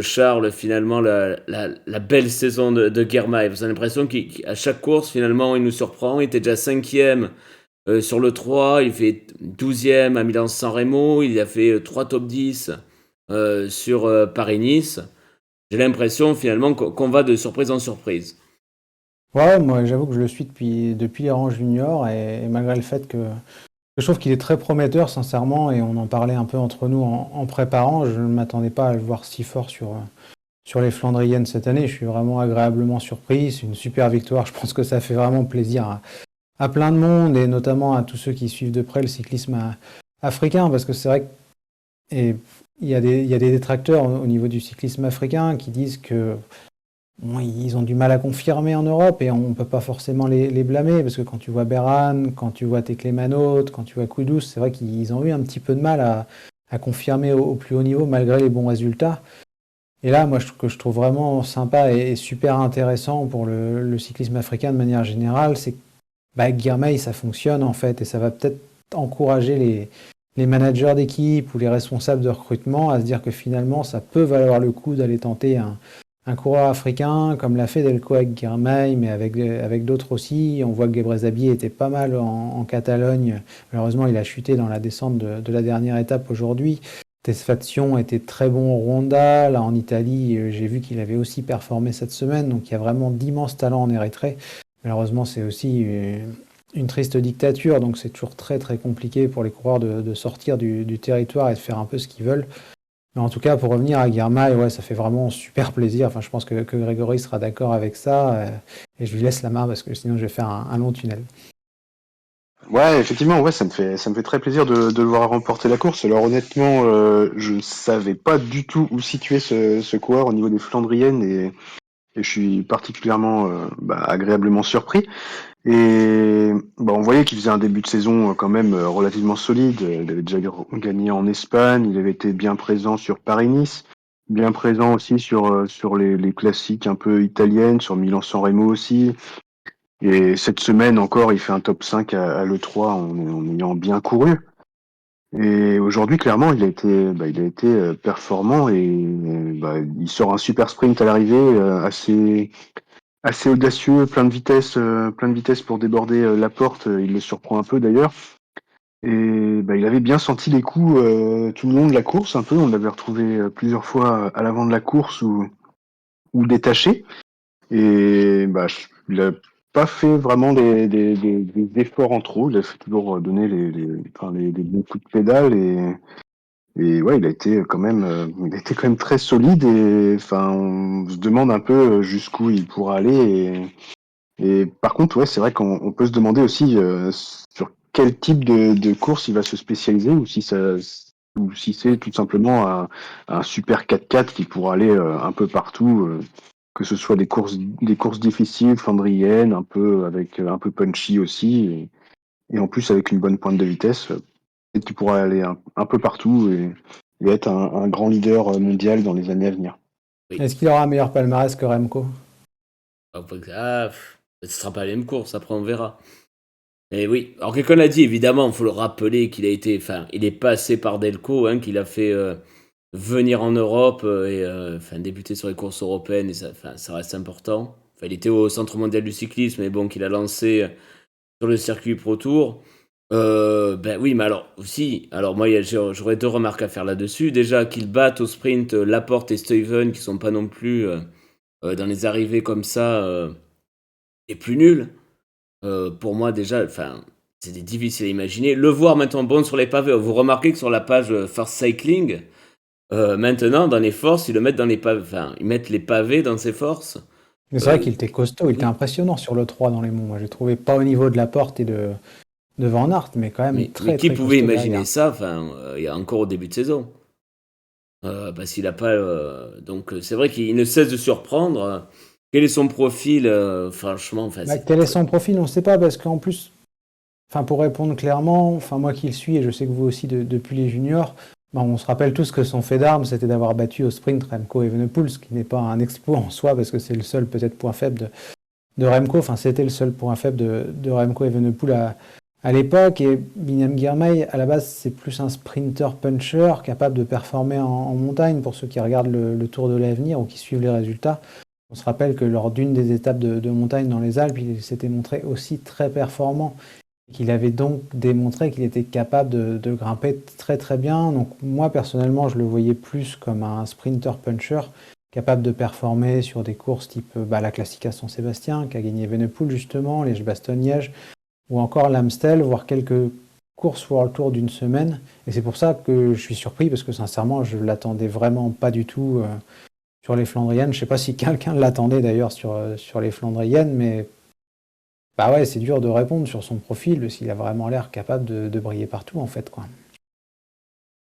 Charles, finalement, la belle saison de Guermail? Vous avez l'impression qu'à chaque course, finalement, il nous surprend. Il était déjà 5e sur le 3, il fait 12e à Milan-San Remo, il a fait 3 top 10 sur Paris-Nice. J'ai l'impression, finalement, qu'on va de surprise en surprise. Ouais, moi j'avoue que je le suis depuis les rangs juniors et malgré le fait que Je trouve qu'il est très prometteur, sincèrement, et on en parlait un peu entre nous en préparant. Je ne m'attendais pas à le voir si fort sur les Flandriennes cette année. Je suis vraiment agréablement surpris. C'est une super victoire. Je pense que ça fait vraiment plaisir à plein de monde, et notamment à tous ceux qui suivent de près le cyclisme africain, parce que c'est vrai qu'il y a des détracteurs au niveau du cyclisme africain qui disent que bon, ils ont du mal à confirmer en Europe, et on ne peut pas forcément les blâmer, parce que quand tu vois Beran, quand tu vois Tekle quand tu vois Kudus, c'est vrai qu'ils ont eu un petit peu de mal à confirmer au plus haut niveau malgré les bons résultats. Et là, moi, ce que je trouve vraiment sympa et super intéressant pour le cyclisme africain de manière générale, c'est que Girmay, ça fonctionne en fait, et ça va peut-être encourager les managers d'équipe ou les responsables de recrutement à se dire que finalement, ça peut valoir le coup d'aller tenter un coureur africain, comme l'a fait Delco avec Girmay, mais avec d'autres aussi. On voit que Gebrselassie était pas mal en Catalogne. Malheureusement, il a chuté dans la descente de la dernière étape aujourd'hui. Tesfatsion était très bon au Rwanda. Là, en Italie, j'ai vu qu'il avait aussi performé cette semaine. Donc, il y a vraiment d'immenses talents en Érythrée. Malheureusement, c'est aussi une triste dictature. Donc, c'est toujours très, très compliqué pour les coureurs de sortir du territoire et de faire un peu ce qu'ils veulent. Mais en tout cas, pour revenir à Girmay, ouais, ça fait vraiment super plaisir. Enfin, je pense que Grégory sera d'accord avec ça. Et je lui laisse la main parce que sinon, je vais faire un long tunnel. Ouais, effectivement, ouais, ça me fait très plaisir de le voir remporter la course. Alors honnêtement, je savais pas du tout où situer ce coureur au niveau des Flandriennes, et je suis particulièrement agréablement surpris. Et on voyait qu'il faisait un début de saison quand même relativement solide. Il avait déjà gagné en Espagne, il avait été bien présent sur Paris-Nice, bien présent aussi sur les classiques un peu italiennes, sur Milan-San Remo aussi. Et cette semaine encore, il fait un top 5 à l'E3 en ayant bien couru. Et aujourd'hui, clairement, il a été performant, et il sort un super sprint à l'arrivée, assez audacieux, plein de vitesse pour déborder la porte. Il le surprend un peu d'ailleurs. Et il avait bien senti les coups tout le long de la course, un peu. On l'avait retrouvé plusieurs fois à l'avant de la course ou détaché. Et il a pas fait vraiment des efforts en trop. Il a fait toujours donner les bons coups de pédale, et ouais, il a été quand même très solide, et enfin on se demande un peu jusqu'où il pourra aller, et par contre ouais, c'est vrai qu'on peut se demander aussi sur quel type de course il va se spécialiser, ou si c'est tout simplement un super 4x4 qui pourra aller un peu partout, que ce soit des courses difficiles, flandriennes, un peu avec un peu punchy aussi, et en plus avec une bonne pointe de vitesse, peut-être qu'il pourra aller un peu partout, et être un grand leader mondial dans les années à venir. Oui. Est-ce qu'il aura un meilleur palmarès que Remco? Ce sera pas la même course, après on verra. Et oui, alors quelqu'un l'a dit, évidemment, il faut le rappeler qu'il il est passé par Delco, qu'il a fait venir en Europe et débuter sur les courses européennes, et ça reste important. Il était au Centre mondial du cyclisme, mais bon, qu'il a lancé sur le circuit Pro Tour. Oui, mais alors aussi, moi j'aurais deux remarques à faire là-dessus. Déjà, qu'il batte au sprint Laporte et Stuyven, qui sont pas non plus dans les arrivées comme ça, les plus nuls. Pour moi, déjà, c'était difficile à imaginer. Le voir maintenant bon sur les pavés. Vous remarquez que sur la page First Cycling, maintenant, dans les forces, ils le mettent dans les pavés. Ils mettent les pavés dans ses forces. Mais c'est vrai qu'il était costaud, il était impressionnant sur le 3 dans les monts. Moi, j'ai trouvé pas au niveau de la porte et de Van Aert, mais quand même Mais qui pouvait imaginer ça il y a encore au début de saison, parce qu'il a pas. Donc c'est vrai qu'il ne cesse de surprendre. Quel est son profil, franchement, quel est son profil, on ne sait pas, parce qu'en plus, pour répondre clairement, moi qui le suis, et je sais que vous aussi depuis les juniors, on se rappelle tous que son fait d'armes, c'était d'avoir battu au sprint Remco Evenepoel, ce qui n'est pas un exploit en soi, parce que c'est le seul peut-être point faible de Remco. C'était le seul point faible de Remco Evenepoel à l'époque. Et Biniam Girmay, à la base, c'est plus un sprinter puncher capable de performer en montagne, pour ceux qui regardent le Tour de l'Avenir ou qui suivent les résultats. On se rappelle que lors d'une des étapes de montagne dans les Alpes, il s'était montré aussi très performant, et qu'il avait donc démontré qu'il était capable de grimper très très bien. Donc moi personnellement, je le voyais plus comme un sprinter puncher capable de performer sur des courses type la Classica San-Sébastien, qu'a gagné Evenepoel justement, Liège-Bastogne-Liège, ou encore l'Amstel, voire quelques course World Tour d'une semaine. Et c'est pour ça que je suis surpris, parce que sincèrement, je l'attendais vraiment pas du tout sur les Flandriennes. Je sais pas si quelqu'un l'attendait d'ailleurs sur les Flandriennes, mais bah ouais, c'est dur de répondre sur son profil, s'il a vraiment l'air capable de briller partout, en fait, quoi.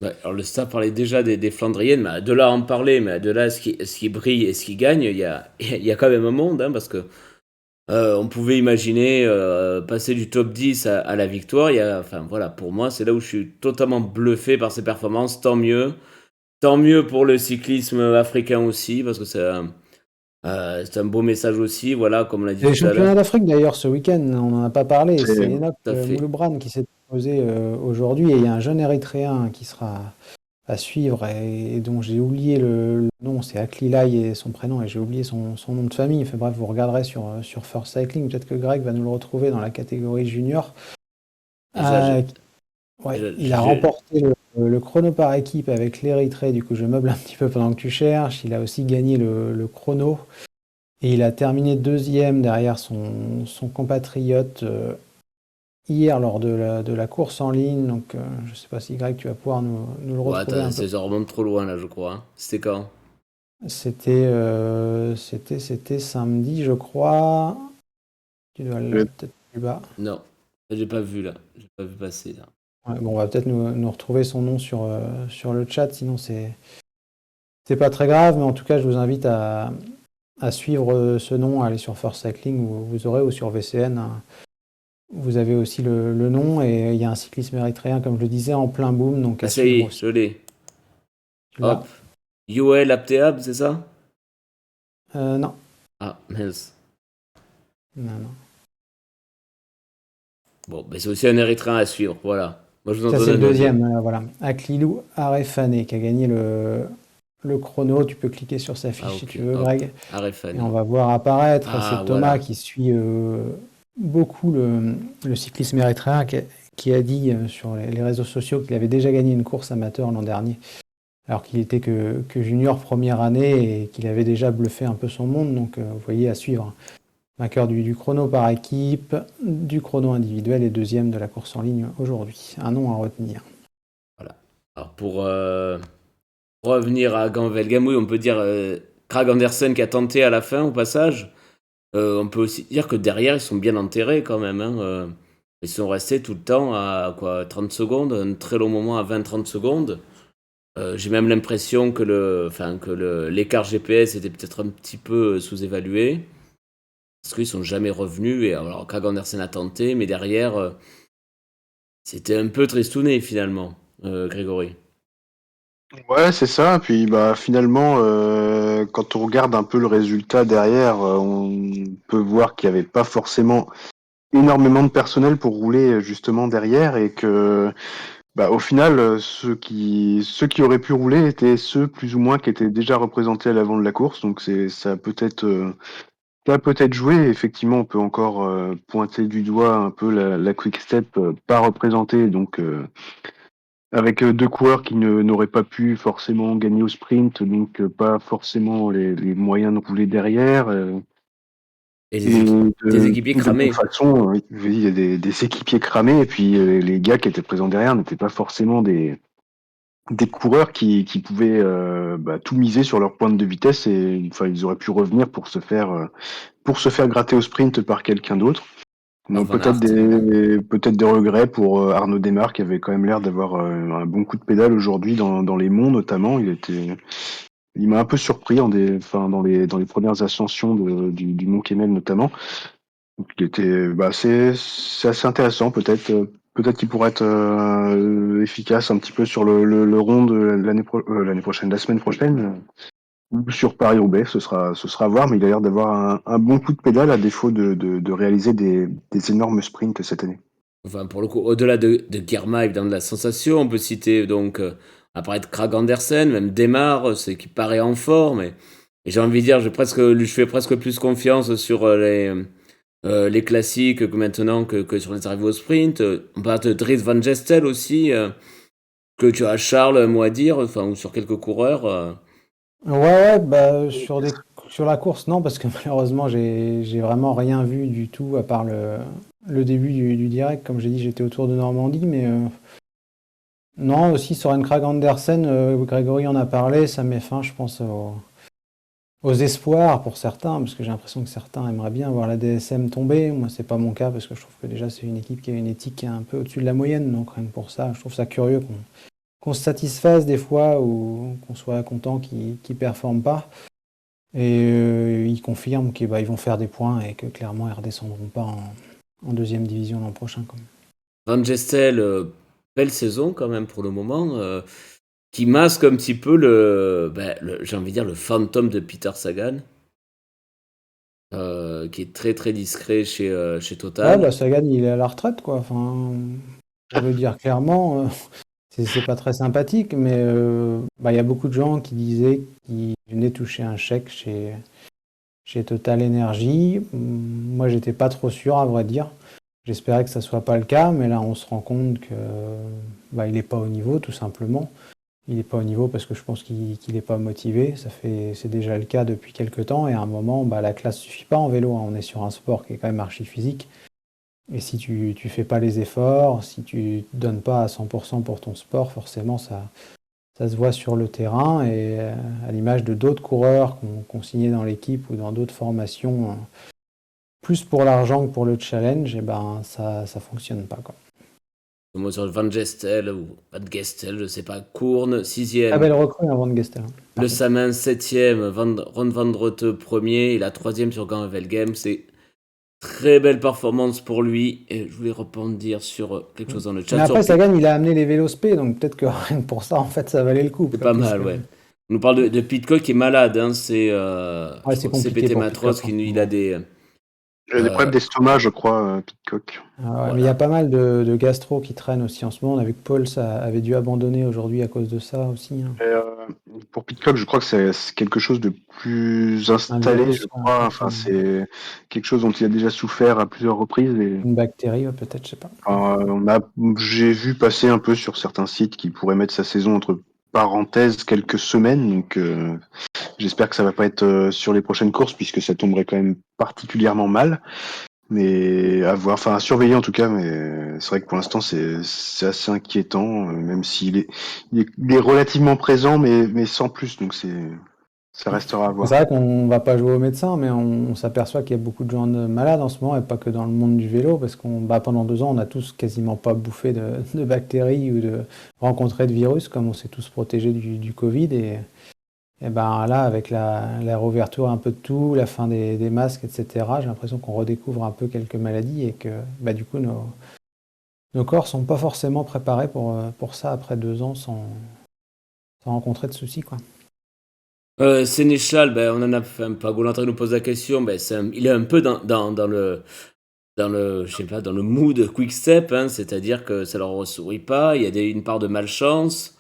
Ouais, alors le staff parlait déjà des Flandriennes, mais de là à en parler, mais de là à ce qui brille et ce qui gagne, il y a quand même un monde, hein, parce que on pouvait imaginer passer du top 10 à la victoire. Enfin voilà, pour moi, c'est là où je suis totalement bluffé par ses performances. Tant mieux. Tant mieux pour le cyclisme africain aussi, parce que c'est un beau message aussi, voilà, comme on l'a dit Il y a les tout à championnats l'heure. d'Afrique d'ailleurs ce week-end, on n'en a pas parlé. C'est C'est Enoch Tout à fait. Mouloubran qui s'est posé aujourd'hui, et il y a un jeune Érythréen qui sera à suivre et dont j'ai oublié le nom, c'est Aklilay et son prénom, et j'ai oublié son nom de famille. Enfin bref, vous regarderez sur First Cycling, peut-être que Greg va nous le retrouver dans la catégorie junior. Déjà, Ouais, je- il a je- remporté le chrono par équipe avec l'Érythrée, du coup je meuble un petit peu pendant que tu cherches. Il a aussi gagné le chrono. Et il a terminé deuxième derrière son compatriote hier lors de la course en ligne. Donc je ne sais pas si Greg, tu vas pouvoir nous le Ouais, retrouver un peu. ça remonte trop loin là, je crois, hein. C'était quand? C'était samedi, je crois. Tu dois Le- peut-être plus bas. Non, j'ai pas vu là. J'ai pas vu passer là. Ouais, bon, on va peut-être nous retrouver son nom sur le chat, sinon c'est pas très grave. Mais en tout cas, je vous invite à suivre ce nom, à aller sur First Cycling, où vous aurez, ou sur VCN, hein. Vous avez aussi le nom, et il y a un cyclisme érythréen, comme je le disais, en plein boom, donc à Ah, ça y suivre est, aussi. je l'ai. Tu l'as Hop. Yoel Apteab, c'est ça? Non, Ah, mince. non. Bon, ben c'est aussi un Érythréen à suivre, voilà. Moi, je vous en Ça, donne c'est le un deuxième. deuxième, voilà. Aklilou Arefane, qui a gagné le chrono. Tu peux cliquer sur sa fiche Ah, si ok. tu veux, Hop. Greg. Arefani. Et on va voir apparaître. Ah, C'est Thomas voilà. qui suit beaucoup le cyclisme érythréen, qui a dit sur les réseaux sociaux qu'il avait déjà gagné une course amateur l'an dernier, alors qu'il était que junior première année, et qu'il avait déjà bluffé un peu son monde. Donc vous voyez, à suivre. Vainqueur du chrono par équipe, du chrono individuel, et deuxième de la course en ligne aujourd'hui. Un nom à retenir. Alors, pour revenir à Ganvelgamouille, on peut dire Krag Andersen qui a tenté à la fin, au passage. On peut aussi dire que derrière, ils sont bien enterrés quand même, hein. Ils sont restés tout le temps à quoi, 30 secondes, un très long moment à 20-30 secondes. J'ai même l'impression que l'écart GPS était peut-être un petit peu sous-évalué. Parce qu'ils sont jamais revenus. Et alors, Krag Andersen a tenté, mais derrière, c'était un peu tristouné finalement, Grégory. Ouais, c'est ça. Puis bah finalement, quand on regarde un peu le résultat derrière, on peut voir qu'il n'y avait pas forcément énormément de personnel pour rouler justement derrière, et que bah au final, ceux qui auraient pu rouler étaient ceux plus ou moins qui étaient déjà représentés à l'avant de la course. Donc ça a peut-être joué. Effectivement, on peut encore pointer du doigt un peu la Quick Step pas représentée, donc avec deux coureurs qui n'auraient pas pu forcément gagner au sprint, donc pas forcément les moyens de rouler derrière. Et Et des équipiers de toute cramés. façon, il y a des équipiers cramés, et puis les gars qui étaient présents derrière n'étaient pas forcément des coureurs qui pouvaient tout miser sur leur pointe de vitesse, et enfin ils auraient pu revenir pour se faire gratter au sprint par quelqu'un d'autre. Ah, Donc Van Aert, évidemment. peut-être des regrets pour Arnaud Démare, qui avait quand même l'air d'avoir un bon coup de pédale aujourd'hui dans les monts notamment. Il m'a un peu surpris dans les premières ascensions du Mont Kemmel notamment. Donc, c'est assez intéressant, peut-être qu'il pourrait être efficace un petit peu sur le rond de l'année prochaine, la semaine prochaine, ou sur Paris-Roubaix. Ce sera à voir, mais il a l'air d'avoir un bon coup de pédale, à défaut de réaliser des énormes sprints cette année. Enfin, pour le coup, au-delà de Girma, évidemment, de la sensation, on peut citer donc, apparaître Krag Andersen, même Demar, c'est qui paraît en forme. Et j'ai envie de dire, je fais presque plus confiance sur les classiques que maintenant que sur les arrivées au sprint. On parle de Dries Van Gestel aussi, que tu as Charles, un mot à dire, enfin, ou sur quelques coureurs. Ouais, bah, sur la course, non, parce que malheureusement, j'ai vraiment rien vu du tout, à part le début du direct. Comme j'ai dit, j'étais au Tour de Normandie, mais non, aussi Søren Kragh Andersen, Grégory en a parlé, ça met fin, je pense, aux espoirs pour certains, parce que j'ai l'impression que certains aimeraient bien voir la DSM tomber. Moi, c'est pas mon cas, parce que je trouve que déjà, c'est une équipe qui a une éthique qui est un peu au-dessus de la moyenne, donc rien que pour ça, je trouve ça curieux qu'on se satisfasse des fois ou qu'on soit content qu'ils ne performent pas. Et ils confirment qu'ils vont faire des points et que clairement, ils ne redescendront pas en deuxième division l'an prochain. Quand même. Van Gestel, belle saison quand même pour le moment, qui masque un petit peu j'ai envie de dire, le fantôme de Peter Sagan, qui est très très discret chez Ouais, Total. Sagan, il est à la retraite, quoi. Enfin, pour le dire clairement, c'est pas très sympathique, mais il y a beaucoup de gens qui disaient qu'ils venaient toucher un chèque chez Total Energy. Moi, j'étais pas trop sûr, à vrai dire. J'espérais que ça soit pas le cas, mais là, on se rend compte que il est pas au niveau, tout simplement. Il n'est pas au niveau parce que je pense qu'il n'est pas motivé. C'est déjà le cas depuis quelques temps. Et à un moment, la classe ne suffit pas en vélo. On est sur un sport qui est quand même archi physique. Et si tu fais pas les efforts, si tu te donnes pas à 100% pour ton sport, forcément, ça se voit sur le terrain. Et à l'image de d'autres coureurs qu'on signait dans l'équipe ou dans d'autres formations, plus pour l'argent que pour le challenge, ça fonctionne pas, quoi. Moi sur Van Gestel ou Van Gestel, je sais pas, Kourne, 6e. Très belle recrue avant de Gestel. Le Samin, 7e, Ron Van Drote, 1er, et la 3e sur Gant-Wevelgem. C'est très belle performance pour lui. Et je voulais rebondir sur quelque chose dans le chat. Mais après, Sagan, il a amené les vélos spé, donc peut-être que rien que pour ça, en fait, ça valait le coup. C'est pas mal, ouais. On nous parle de Pidcock qui est malade, hein. C'est compliqué PT Matros qui il a des... Il a des problèmes d'estomac, je crois, Pidcock. Voilà. Mais il y a pas mal de gastro qui traînent aussi en ce moment. On a vu que Paul avait dû abandonner aujourd'hui à cause de ça aussi. Hein. Pour Pidcock, je crois que c'est quelque chose de plus installé, je crois. Enfin, c'est quelque chose dont il a déjà souffert à plusieurs reprises. Une bactérie, peut-être, je sais pas. J'ai vu passer un peu sur certains sites qui pourraient mettre sa saison entre parenthèses quelques semaines, donc j'espère que ça va pas être sur les prochaines courses puisque ça tomberait quand même particulièrement mal. Mais à voir, enfin à surveiller en tout cas, mais c'est vrai que pour l'instant c'est assez inquiétant, même s'il est relativement présent, mais sans plus, donc ça restera à voir. C'est vrai qu'on va pas jouer au médecin, mais on s'aperçoit qu'il y a beaucoup de gens malades en ce moment, et pas que dans le monde du vélo, parce pendant 2 ans, on a tous quasiment pas bouffé de bactéries ou de rencontré de virus, comme on s'est tous protégés du Covid, et là, avec la réouverture un peu de tout, la fin des masques, etc., j'ai l'impression qu'on redécouvre un peu quelques maladies et que du coup, nos corps sont pas forcément préparés pour ça après 2 ans sans rencontrer de soucis, quoi. Sénéchal, on en a fait Pagolantri nous pose la question, il est un peu dans le je sais pas, dans le mood quick step, hein, c'est-à-dire que ça leur sourit pas, il y a une part de malchance.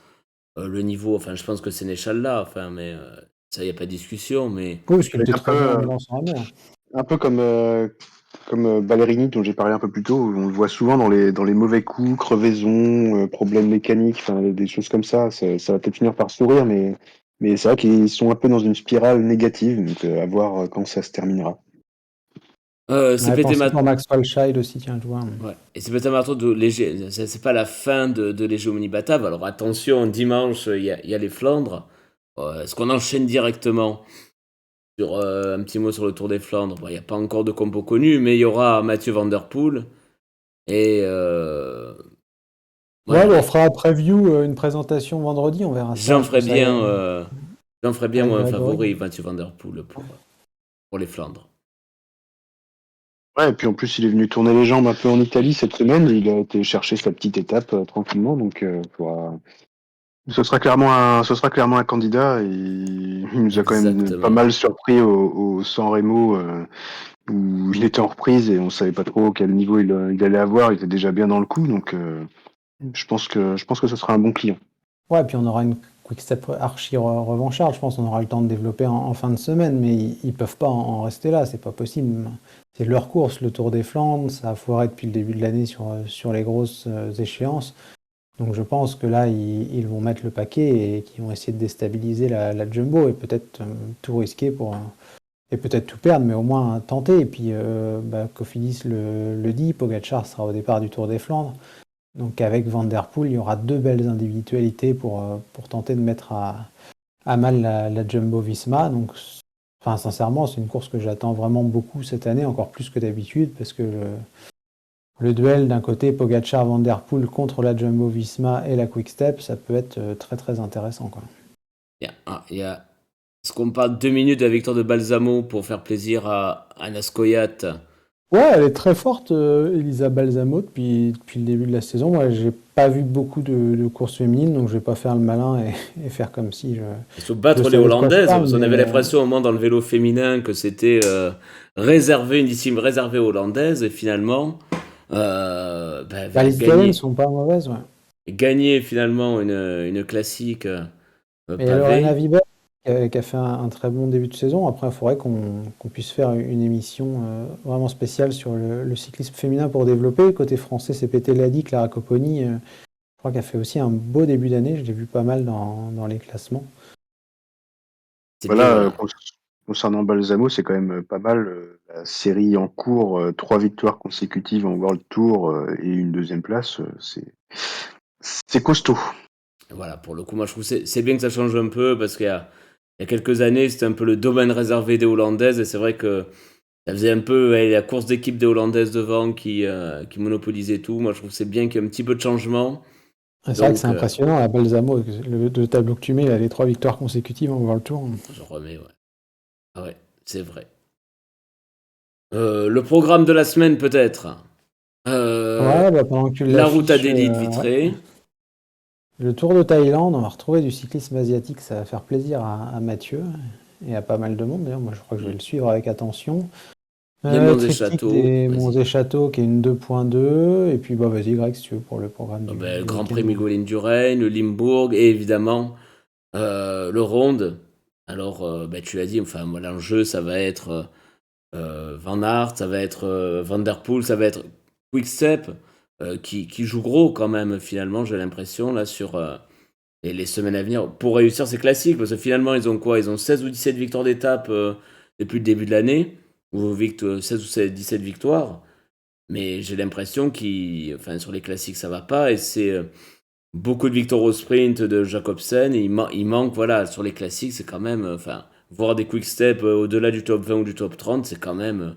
Le niveau, enfin, je pense que Sénéchal là, enfin, mais ça, il n'y a pas de discussion, mais... Oui, parce qu'il était très bien un peu comme Ballerini dont j'ai parlé un peu plus tôt, on le voit souvent dans les mauvais coups, crevaisons, problèmes mécaniques, enfin des choses comme ça va peut-être finir par sourire, mais c'est vrai qu'ils sont un peu dans une spirale négative, donc à voir quand ça se terminera. C'est pété pour Maxwell Child aussi, tiens, je vois. Ouais. Et c'est pété Matro de léger, c'est pas la fin de l'hégémonie Batave, alors attention, dimanche, il y a les Flandres. Est-ce qu'on enchaîne directement sur un petit mot sur le Tour des Flandres? Il n'y a pas encore de compo connu, mais il y aura Mathieu Van Der Poel. Et on fera un preview, une présentation vendredi, on verra ça. J'en ferai bien moi un favori, Mathieu Van Der Poel, pour les Flandres. Ouais, et puis en plus, il est venu tourner les jambes un peu en Italie cette semaine. Il a été chercher sa petite étape tranquillement, donc ce sera clairement un candidat. Et il nous a quand même pas mal surpris au San Remo où il était en reprise et on savait pas trop quel niveau il allait avoir. Il était déjà bien dans le coup, donc je pense que ce sera un bon client. Ouais, et puis on aura une quick-step archi revancharde. Je pense qu'on aura le temps de développer en fin de semaine, mais ils peuvent pas en rester là, c'est pas possible. C'est leur course, le Tour des Flandres, ça a foiré depuis le début de l'année sur les grosses échéances. Donc je pense que là, ils vont mettre le paquet et qu'ils vont essayer de déstabiliser la Jumbo et peut-être tout risquer pour et peut-être tout perdre, mais au moins tenter. Et puis, Cofidis le dit, Pogačar sera au départ du Tour des Flandres. Donc avec Van Der Poel, il y aura 2 belles individualités pour tenter de mettre à mal la Jumbo-Visma. Donc, enfin, sincèrement, c'est une course que j'attends vraiment beaucoup cette année, encore plus que d'habitude, parce que le duel d'un côté, Pogačar-Van Der Poel contre la Jumbo-Visma et la Quick-Step, ça peut être très très intéressant, quoi. Est-ce qu'on parle 2 minutes de la victoire de Balsamo pour faire plaisir à Nascoyat? Ouais, elle est très forte, Elisa Balsamo, depuis le début de la saison. Moi, j'ai pas vu beaucoup de courses féminines, donc je vais pas faire le malin et faire comme si je... Il faut battre Je les savais de quoi je Hollandaises, parle, parce qu'on mais, avait l'impression au moins dans le vélo féminin que c'était une discipline réservée aux Hollandaises, et finalement, les Italiennes sont pas mauvaises, ouais. gagner finalement une classique Et Lorena pavée. Wiberg, qui a fait un très bon début de saison. Après, il faudrait qu'on puisse faire une émission vraiment spéciale sur le cyclisme féminin pour développer. Côté français, c'est Pété Ladi, Clara Copponi. Je crois qu'elle fait aussi un beau début d'année. Je l'ai vu pas mal dans les classements. C'est Voilà, bien, concernant Balsamo, c'est quand même pas mal. La série en cours, 3 victoires consécutives en World Tour et une 2e place, c'est costaud. voilà, pour le coup, moi je trouve que c'est bien que ça change un peu, parce qu'il y a quelques années, c'était un peu le domaine réservé des Hollandaises, et c'est vrai que ça faisait un peu la course d'équipe des Hollandaises devant qui monopolisait tout. Moi je trouve que c'est bien qu'il y ait un petit peu de changement. C'est vrai que Donc, c'est impressionnant, la Balsamo, le tableau que tu mets, il a les 3 victoires consécutives en World Tour. je remets, ouais. Ah ouais, c'est vrai. Le programme de la semaine, peut-être. Pendant que tu La route à l'affiches, d'élite vitrée. le Tour de Thaïlande, on va retrouver du cyclisme asiatique, ça va faire plaisir à Mathieu et à pas mal de monde. D'ailleurs, moi je crois que je vais le suivre avec attention. Les Monts et Triptyque Châteaux. des Vas-y. Monts et Châteaux qui est une 2.2. Et puis vas-y Greg, si tu veux, pour le programme du Le Grand week-end. Prix Migolin du Rhin, le Limbourg et évidemment le Ronde. Alors, tu l'as dit, enfin, moi, l'enjeu, ça va être Van Aert, ça va être Van Der Poel, ça va être Quick-Step, qui joue gros quand même, finalement, j'ai l'impression, là, sur les semaines à venir, pour réussir ces classiques, parce que finalement, ils ont quoi? Ils ont 16 ou 17 victoires d'étape depuis le début de l'année, ou 16 ou 17 victoires, mais j'ai l'impression sur les classiques, ça va pas, et c'est beaucoup de victoires au sprint de Jacobsen, et il manque, voilà, sur les classiques, c'est quand même, voir des quick steps au-delà du top 20 ou du top 30, c'est quand même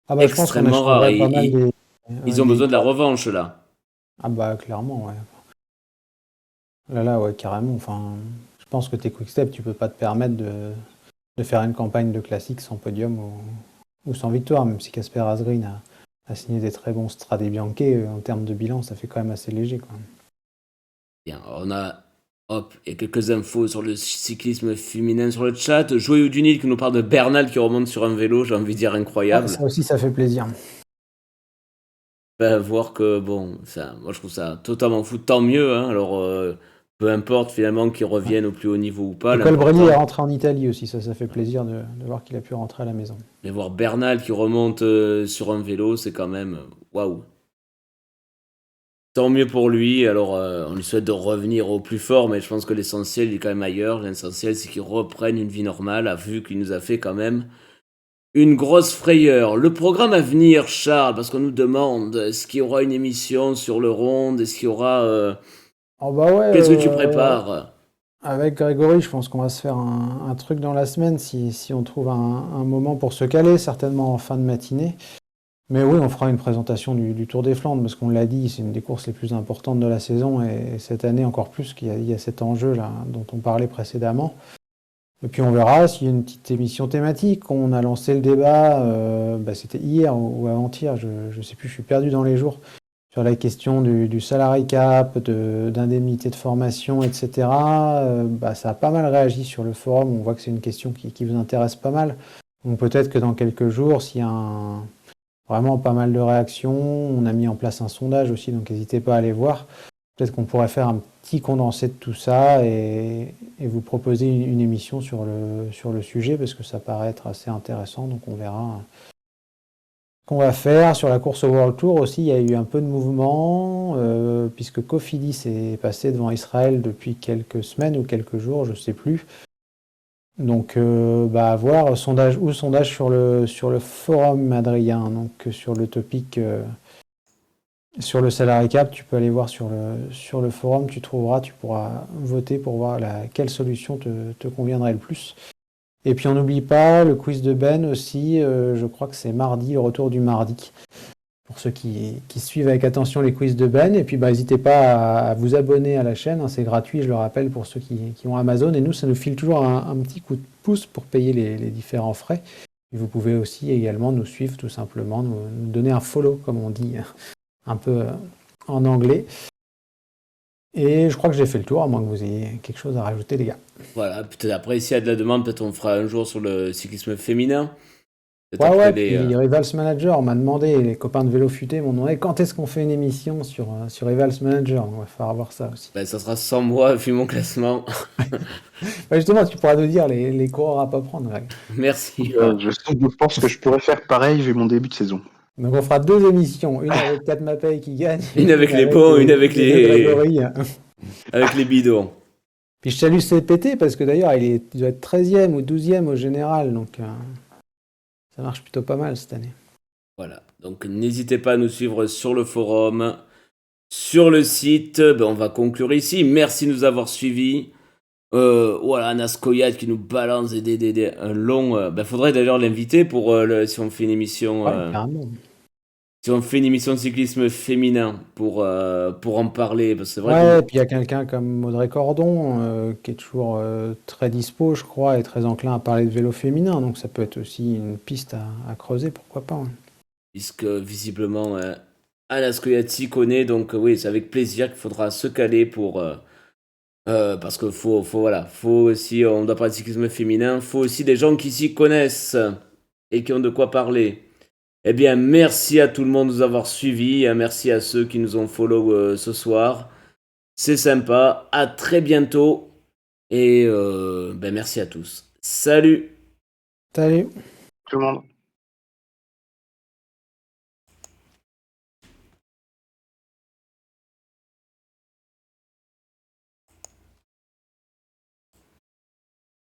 Je pense qu'on extrêmement rare. échangerait pas mal Ils ont besoin de la revanche, là. Clairement, ouais. Là, ouais, carrément. Enfin, je pense que tes quick-step, tu peux pas te permettre de faire une campagne de classique sans podium ou sans victoire, même si Casper Asgreen a signé des très bons Strade Bianche, en termes de bilan, ça fait quand même assez léger, quoi. Bien, on a et quelques infos sur le cyclisme féminin sur le chat. Joyeux du Nil qui nous parle de Bernal qui remonte sur un vélo, j'ai envie de dire incroyable. Ça aussi, ça fait plaisir. Voir que, moi je trouve ça totalement fou, tant mieux, hein. Alors, peu importe finalement qu'il revienne au plus haut niveau ou pas. Et Colbrelli est rentré en Italie aussi, ça fait plaisir de voir qu'il a pu rentrer à la maison. Mais voir Bernal qui remonte sur un vélo, c'est quand même waouh. Tant mieux pour lui. Alors, on lui souhaite de revenir au plus fort, mais je pense que l'essentiel, il est quand même ailleurs. L'essentiel, c'est qu'il reprenne une vie normale, vu qu'il nous a fait quand même une grosse frayeur. Le programme à venir, Charles, parce qu'on nous demande, est-ce qu'il y aura une émission sur le Ronde? Est-ce qu'il y aura... Qu'est-ce que tu prépares? Avec Grégory, je pense qu'on va se faire un truc dans la semaine, si on trouve un moment pour se caler, certainement en fin de matinée. Mais oui, on fera une présentation du Tour des Flandres, parce qu'on l'a dit, c'est une des courses les plus importantes de la saison, et cette année encore plus, qu'il y a cet enjeu-là dont on parlait précédemment. Et puis on verra s'il y a une petite émission thématique. On a lancé le débat, c'était hier ou avant-hier, je sais plus, je suis perdu dans les jours, sur la question du salary cap, d'indemnité de formation, etc. Ça a pas mal réagi sur le forum, on voit que c'est une question qui vous intéresse pas mal. Donc peut-être que dans quelques jours, s'il y a vraiment pas mal de réactions, on a mis en place un sondage aussi, donc n'hésitez pas à aller voir. Peut-être qu'on pourrait faire un petit condensé de tout ça et vous proposer une émission sur le sujet, parce que ça paraît être assez intéressant, donc on verra ce qu'on va faire. Sur la course au World Tour aussi, il y a eu un peu de mouvement, puisque Cofidis est passé devant Israël depuis quelques semaines ou quelques jours, je ne sais plus. Donc, à voir, sondage sur le forum, Adrien. Donc, sur le topic, sur le salary cap, tu peux aller voir sur le forum, tu pourras voter pour voir quelle solution te conviendrait le plus. Et puis, on n'oublie pas le quiz de Ben aussi, je crois que c'est mardi, le retour du mardi. Pour ceux qui suivent avec attention les quiz de Ben. Et puis, n'hésitez pas à vous abonner à la chaîne. Hein, c'est gratuit, je le rappelle, pour ceux qui ont Amazon. Et nous, ça nous file toujours un petit coup de pouce pour payer les différents frais. Et vous pouvez aussi également nous suivre, tout simplement, nous donner un follow, comme on dit, un peu en anglais. Et je crois que j'ai fait le tour, à moins que vous ayez quelque chose à rajouter, les gars. Voilà, peut-être après, s'il y a de la demande, peut-être on fera un jour sur le cyclisme féminin. Ouais, puis Rivals Manager, on m'a demandé, les copains de Vélo Futé m'ont demandé quand est-ce qu'on fait une émission sur Rivals Manager. Donc, il va falloir voir ça aussi. Ça sera sans moi, vu mon classement. Justement, tu pourras nous dire les coureurs à pas prendre, Greg. Merci. Je pense que je pourrais faire pareil vu mon début de saison. Donc on fera 2 émissions, une avec Kat Mapei qui gagne. Une avec les bons, une avec les... avec les bidons. Puis je salue CPT parce que d'ailleurs il doit être 13e ou 12e au général, donc ça marche plutôt pas mal cette année. Voilà, donc n'hésitez pas à nous suivre sur le forum, sur le site. On va conclure ici. Merci de nous avoir suivis. Voilà, Nascoyat qui nous balance un long... faudrait d'ailleurs l'inviter pour si on fait une émission... carrément. Si on fait une émission de cyclisme féminin pour en parler, parce que c'est vrai Ouais, et puis il y a quelqu'un comme Audrey Cordon qui est toujours très dispo, je crois, et très enclin à parler de vélo féminin, donc ça peut être aussi une piste à creuser, pourquoi pas. Ouais. Puisque visiblement Anna Scoyat s'y connaît, donc oui, c'est avec plaisir qu'il faudra se caler pour... parce que faut aussi, on doit parler de cyclisme féminin, faut aussi des gens qui s'y connaissent et qui ont de quoi parler. Eh bien, merci à tout le monde de nous avoir suivis. Merci à ceux qui nous ont follow ce soir. C'est sympa. À très bientôt. Et merci à tous. Salut. Salut. Tout le monde.